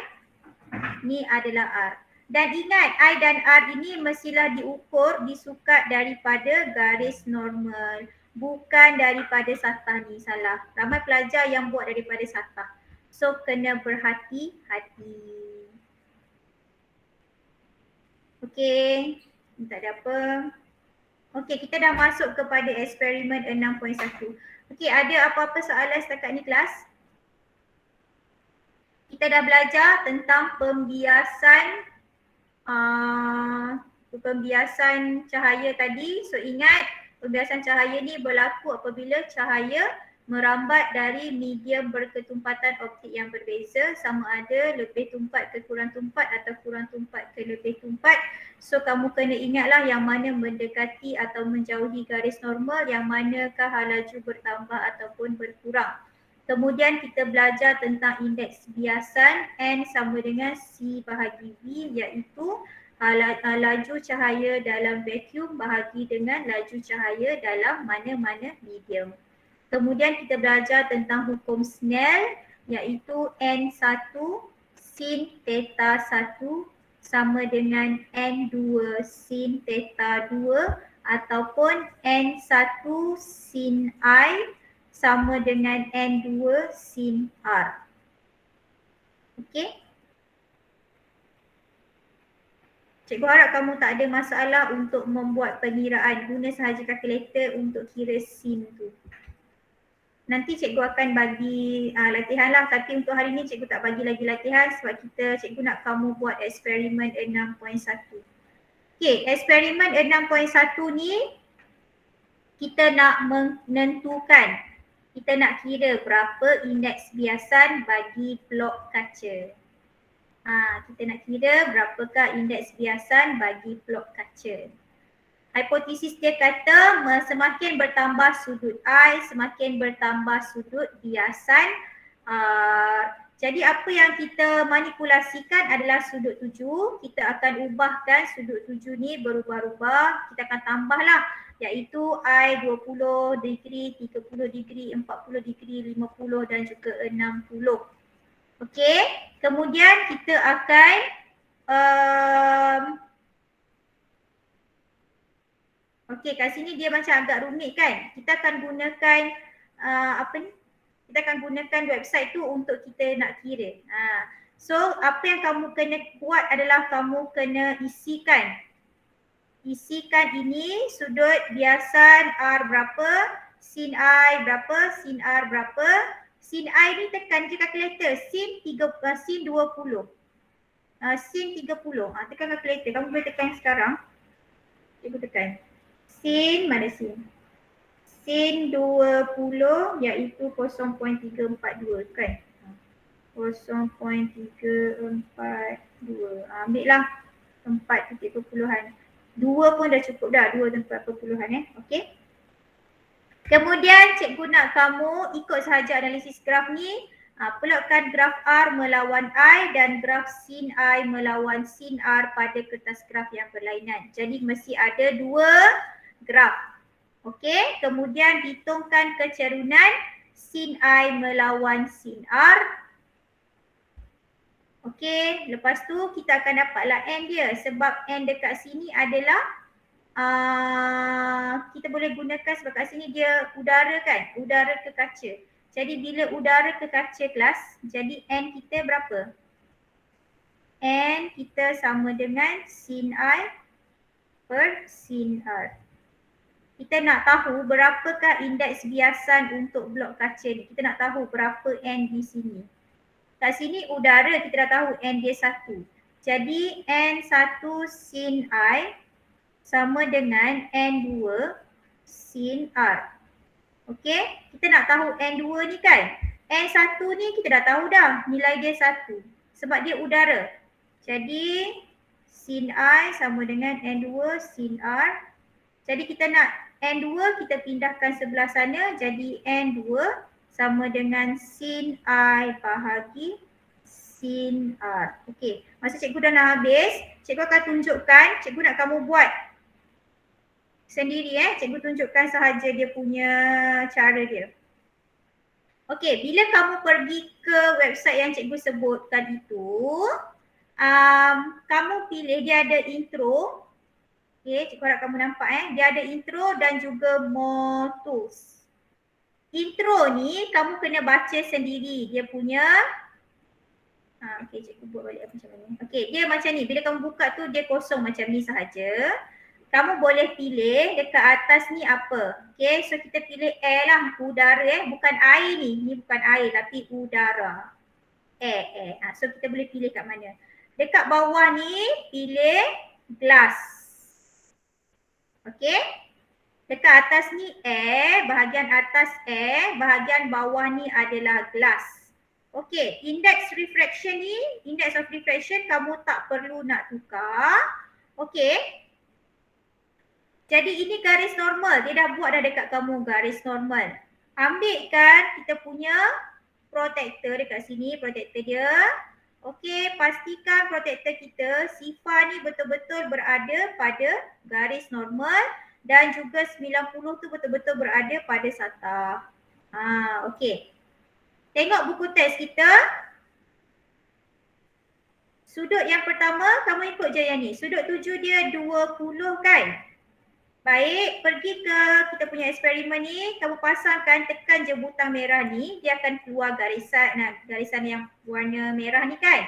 ni adalah R. Dan ingat I dan R ini mestilah diukur, disukat daripada garis normal. Bukan daripada sathah ni, salah. Ramai pelajar yang buat daripada sathah. So kena berhati-hati. Okey, tak ada apa. Okey, kita dah masuk kepada eksperimen 6.1. Okey, ada apa-apa soalan setakat ni kelas? Kita dah belajar tentang pembiasan cahaya tadi. So ingat, pembiasan cahaya ni berlaku apabila cahaya merambat dari medium berketumpatan optik yang berbeza, sama ada lebih tumpat ke kurang tumpat atau kurang tumpat ke lebih tumpat. So kamu kena ingatlah yang mana mendekati atau menjauhi garis normal, yang manakah laju bertambah ataupun berkurang. Kemudian kita belajar tentang indeks biasan N sama dengan C bahagi V, iaitu laju cahaya dalam vacuum bahagi dengan laju cahaya dalam mana-mana medium. Kemudian kita belajar tentang hukum Snell, iaitu N1 sin theta 1 sama dengan N2 sin theta 2 ataupun N1 sin I sama dengan N2 sin R. Okey? Cikgu harap kamu tak ada masalah untuk membuat pengiraan. Guna sahaja kalkulator untuk kira sin tu. Nanti cikgu akan bagi latihan lah, tapi untuk hari ni cikgu tak bagi lagi latihan sebab cikgu nak kamu buat eksperimen 6.1. Okey, eksperimen 6.1 ni kita nak menentukan, kita nak kira berapa indeks biasan bagi blok kaca. Kita nak kira berapakah indeks biasan bagi blok kaca. Hipotesis dia kata semakin bertambah sudut I, semakin bertambah sudut biasan. Jadi apa yang kita manipulasikan adalah sudut tuju. Kita akan ubahkan sudut tuju ni berubah-ubah. Kita akan tambahlah, iaitu I 20 degree, 30 degree, 40 degree, 50 dan juga 60. Okey, kemudian kita akan okey, kat sini dia macam agak rumit kan. Kita akan gunakan kita akan gunakan website tu untuk kita nak kira. So apa yang kamu kena buat adalah kamu kena isikan ini sudut biasan R berapa, sin I berapa, sin R berapa. Sin I ni tekan je kalkulator, sin 20. Sin 30. Tekan kalkulator. Kamu boleh tekan sekarang. Cikgu tekan. Sin, mana sin? Sin 20 iaitu 0.342 kan? 0.342. Ambil lah 4 titik perpuluhan. 2 pun dah cukup dah, 2 tempat perpuluhan okey. Kemudian cikgu nak kamu ikut sahaja analisis graf ni. Plotkan graf R melawan I dan graf sin I melawan sin R pada kertas graf yang berlainan. Jadi mesti ada 2 graf. Okey, kemudian hitungkan kecerunan sin I melawan sin R. Okey, lepas tu kita akan dapatlah N dia sebab N dekat sini adalah kita boleh gunakan sebab kat sini dia udara kan, udara ke kaca. Jadi bila udara ke kaca kelas, jadi N kita berapa? N kita sama dengan sin I per sin R. Kita nak tahu berapakah indeks biasan untuk blok kaca ni. Kita nak tahu berapa N di sini. Kat sini udara kita dah tahu N dia 1. Jadi N1 sin I sama dengan N2 sin R. Okey, kita nak tahu N2 ni kan. N1 ni kita dah tahu dah nilai dia 1 sebab dia udara. Jadi sin I sama dengan N2 sin R. Jadi kita nak N2 kita pindahkan sebelah sana, jadi N2 sama dengan sin I bahagi sin R. Okey, masa cikgu dah nak habis, cikgu akan tunjukkan, cikgu nak kamu buat sendiri cikgu tunjukkan sahaja dia punya cara dia. Okey, bila kamu pergi ke website yang cikgu sebutkan itu, kamu pilih dia ada intro. Okey, cikgu harap kamu nampak dia ada intro dan juga more tools. Intro ni kamu kena baca sendiri dia punya Okey, cikgu buat balik macam ni. Okey, dia macam ni. Bila kamu buka tu dia kosong macam ni sahaja. Kamu boleh pilih dekat atas ni apa. Okey, so kita pilih air lah, udara bukan air ni. Ni bukan air tapi udara. Air. So kita boleh pilih kat mana. Dekat bawah ni pilih glass. Okey. Dekat atas ni air, bahagian atas air, bahagian bawah ni adalah glass. Okey, index refraction ni, index of refraction kamu tak perlu nak tukar. Okey. Jadi ini garis normal, dia dah buat dah dekat kamu garis normal. Ambil kan kita punya protector dekat sini, protector dia. Okey, pastikan protector kita sifar ni betul-betul berada pada garis normal dan juga 90 tu betul-betul berada pada SATA. Okey. Tengok buku teks kita. Sudut yang pertama, kamu ikut je yang ni. Sudut 7 dia 20 kan? Baik, pergi ke kita punya eksperimen ni, kamu pasangkan, tekan je butang merah ni, dia akan keluar garisan yang warna merah ni kan.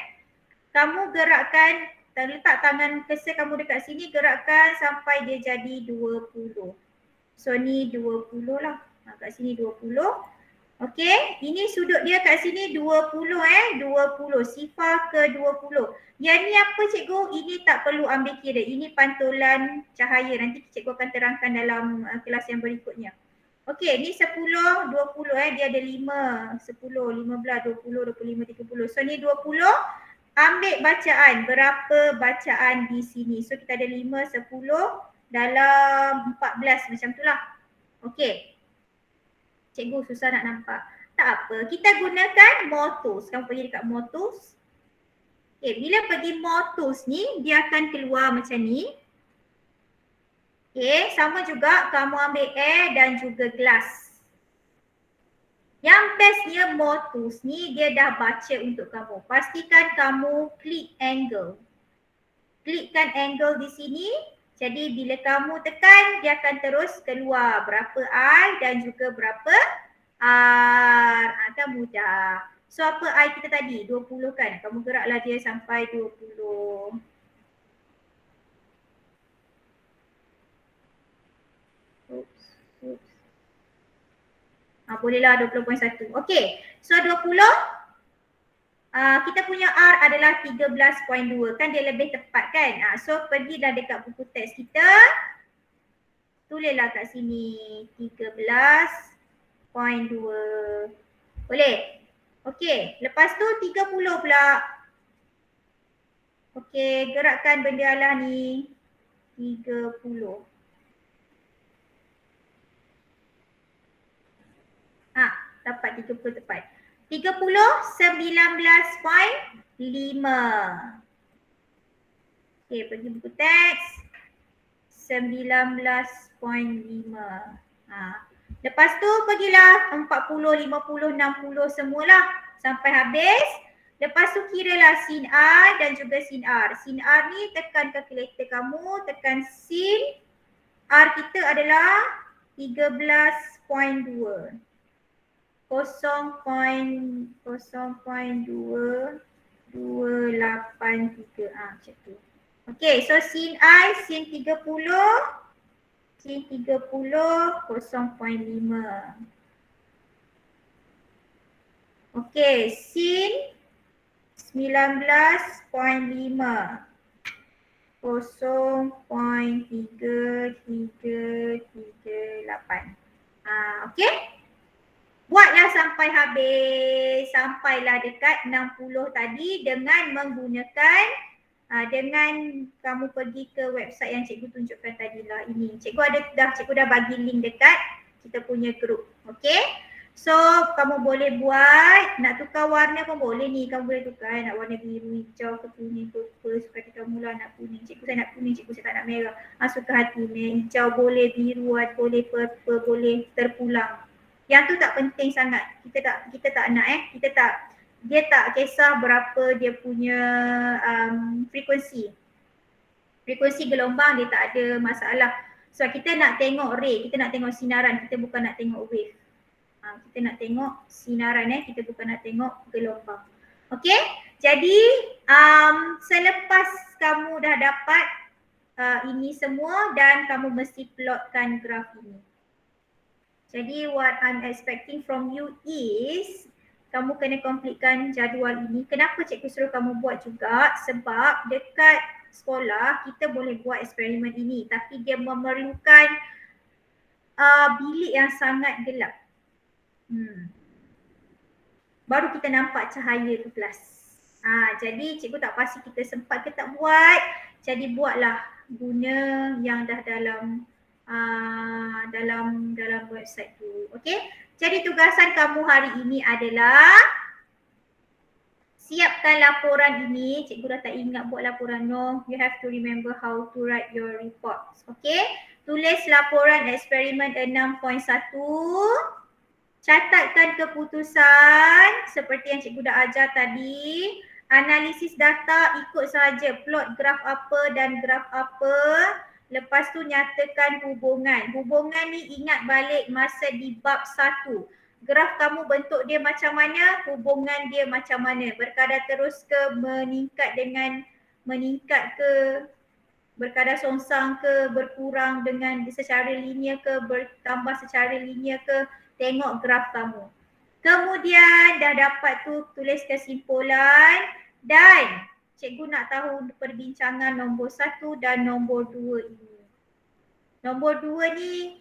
Kamu gerakkan, letak tangan cursor kamu dekat sini, gerakkan sampai dia jadi 20. So ni 20 lah, kat sini 20. Okey, ini sudut dia kat sini 20 20, sifar ke 20. Yang ni apa cikgu? Ini tak perlu ambil kira, ini pantulan cahaya. Nanti cikgu akan terangkan dalam kelas yang berikutnya. Okey, ni 10, 20 dia ada 5, 10, 15, 20, 25, 30. So ni 20. Ambil bacaan, berapa bacaan di sini. So kita ada 5, 10 dalam 14 macam tu lah. Okey. Cikgu susah nak nampak. Tak apa, kita gunakan Motus. Kamu pergi dekat Motus. Okay, bila pergi Motus ni, dia akan keluar macam ni. Okay, sama juga kamu ambil air dan juga glass. Yang bestnya Motus ni, dia dah baca untuk kamu. Pastikan kamu klik angle. Klikkan angle di sini. Jadi bila kamu tekan, dia akan terus keluar berapa I dan juga berapa R. Kan mudah. So apa I kita tadi? 20 kan? Kamu geraklah dia sampai 20. Bolehlah 20.1. Okey. So 20. Kita punya R adalah 13.2. Kan dia lebih tepat kan? So pergilah dekat buku teks kita. Tulislah kat sini 13.2. Boleh? Okey. Lepas tu 30 pula. Okey. Gerakkan benda lah ni. 30. Dapat 30 tepat. 30, 19.5. Okey, pergi buku teks. 19.5. Lepas tu pergilah 40, 50, 60 semualah sampai habis. Lepas tu kiralah sin I dan juga sin R. Sin R ni tekan kalkulator kamu, tekan sin R kita adalah 13.2. 0.283. Macam tu. Okey, so sin I, sin 30, sin 30, 0.5. Okey, sin 19.5. 0.3338. Okey? Buatlah sampai habis, sampailah dekat 60 tadi dengan menggunakan dengan kamu pergi ke website yang cikgu tunjukkan tadi lah ini. Cikgu dah bagi link dekat kita punya group. Okey? So kamu boleh buat, nak tukar warna pun boleh ni, kamu boleh tukar nak warna biru, hijau ke kuning ke apa, suka hati kamu lah nak kuning. Cikgu saya nak kuning, cikgu saya tak nak merah. Suka hati hijau boleh, biru boleh, purple boleh, terpulang. Yang tu tak penting sangat. Kita tak nak dia tak kisah berapa dia punya frekuensi. Frekuensi gelombang dia tak ada masalah. So kita nak tengok ray, kita nak tengok sinaran, kita bukan nak tengok wave. Kita nak tengok sinaran kita bukan nak tengok gelombang. Okey? Jadi selepas kamu dah dapat ini semua dan kamu mesti plotkan graf ini. Jadi what I'm expecting from you is kamu kena completekan jadual ini. Kenapa cikgu suruh kamu buat juga? Sebab dekat sekolah kita boleh buat eksperimen ini tapi dia memerlukan bilik yang sangat gelap. Baru kita nampak cahaya tu kelas. Jadi cikgu tak pasti kita sempat ke tak buat. Jadi buatlah guna yang dah dalam dalam website tu. Okey? Jadi tugasan kamu hari ini adalah siapkan laporan ini. Cikgu dah tak ingat buat laporan. No, you have to remember how to write your reports. Okey? Tulis laporan eksperimen 6.1. Catatkan keputusan seperti yang cikgu dah ajar tadi. Analisis data ikut sahaja plot graf apa dan graf apa. Lepas tu nyatakan hubungan. Hubungan ni ingat balik masa di bab 1. Graf kamu bentuk dia macam mana, hubungan dia macam mana. Berkadar terus ke, meningkat ke, berkadar songsang ke, berkurang dengan secara linear ke, bertambah secara linear ke. Tengok graf kamu. Kemudian dah dapat tu tulis kesimpulan dan cikgu nak tahu perbincangan nombor 1 dan nombor 2 ini. Nombor 2 ni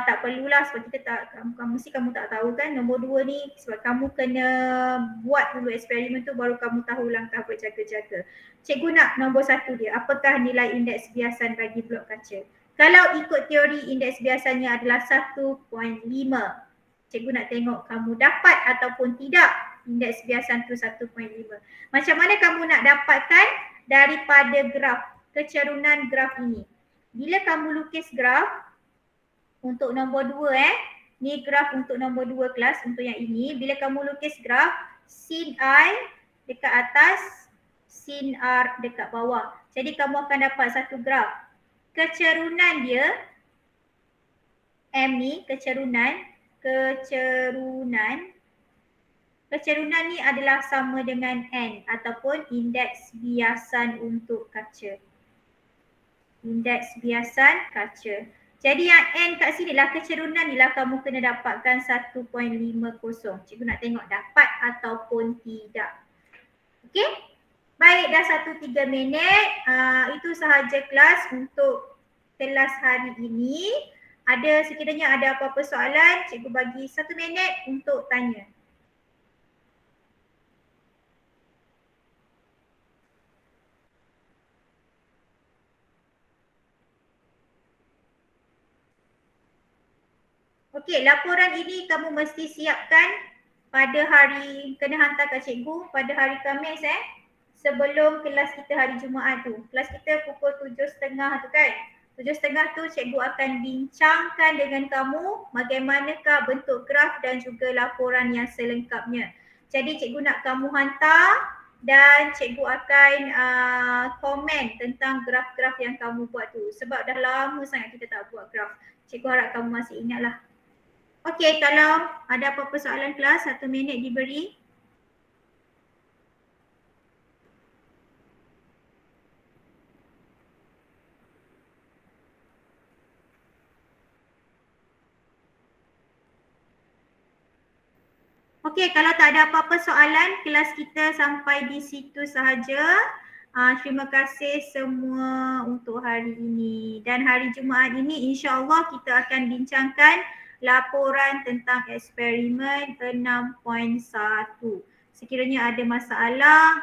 tak perlulah sebab kita tak, mesti kamu tak tahu kan nombor 2 ni sebab kamu kena buat dulu eksperimen tu baru kamu tahu langkah berjaga-jaga. Cikgu nak nombor 1 dia, apakah nilai indeks biasan bagi blok kaca? Kalau ikut teori indeks biasanya adalah 1.5. Cikgu nak tengok kamu dapat ataupun tidak indeks biasan tu 1.5. Macam mana kamu nak dapatkan? Daripada graf, kecerunan graf ini. Bila kamu lukis graf untuk nombor 2 ni graf untuk nombor 2 kelas untuk yang ini. Bila kamu lukis graf, sin I dekat atas, sin R dekat bawah. Jadi kamu akan dapat satu graf. Kecerunan dia, M ni kecerunan ni adalah sama dengan N ataupun indeks biasan untuk kaca. Indeks biasan kaca. Jadi yang N kat sini lah kecerunan ni lah kamu kena dapatkan 1.50. Cikgu nak tengok dapat ataupun tidak. Okey? Baik, dah 1-3 minit. Itu sahaja kelas untuk kelas hari ini. Sekiranya ada apa-apa soalan, cikgu bagi 1 minit untuk tanya. Okey, laporan ini kamu mesti siapkan pada hari, kena hantar kat cikgu pada hari Khamis sebelum kelas kita hari Jumaat tu. Kelas kita pukul 7.30 tu kan. 7.30 tu cikgu akan bincangkan dengan kamu bagaimanakah bentuk graf dan juga laporan yang selengkapnya. Jadi cikgu nak kamu hantar dan cikgu akan komen tentang graf-graf yang kamu buat tu. Sebab dah lama sangat kita tak buat graf. Cikgu harap kamu masih ingatlah. Okey, kalau ada apa-apa soalan kelas, 1 minit diberi. Okey, kalau tak ada apa-apa soalan, kelas kita sampai di situ sahaja. Terima kasih semua untuk hari ini. Dan hari Jumaat ini insya-Allah kita akan bincangkan laporan tentang eksperimen 6.1. Sekiranya ada masalah,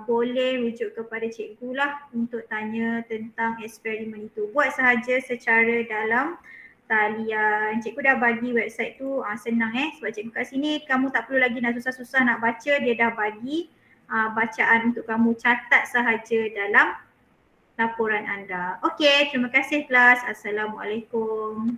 boleh rujuk kepada cikgu lah untuk tanya tentang eksperimen itu. Buat sahaja secara dalam talian. Cikgu dah bagi website tu senang sebab cikgu kat sini kamu tak perlu lagi nak susah-susah nak baca, dia dah bagi bacaan untuk kamu catat sahaja dalam laporan anda. Okey, terima kasih kelas. Assalamualaikum.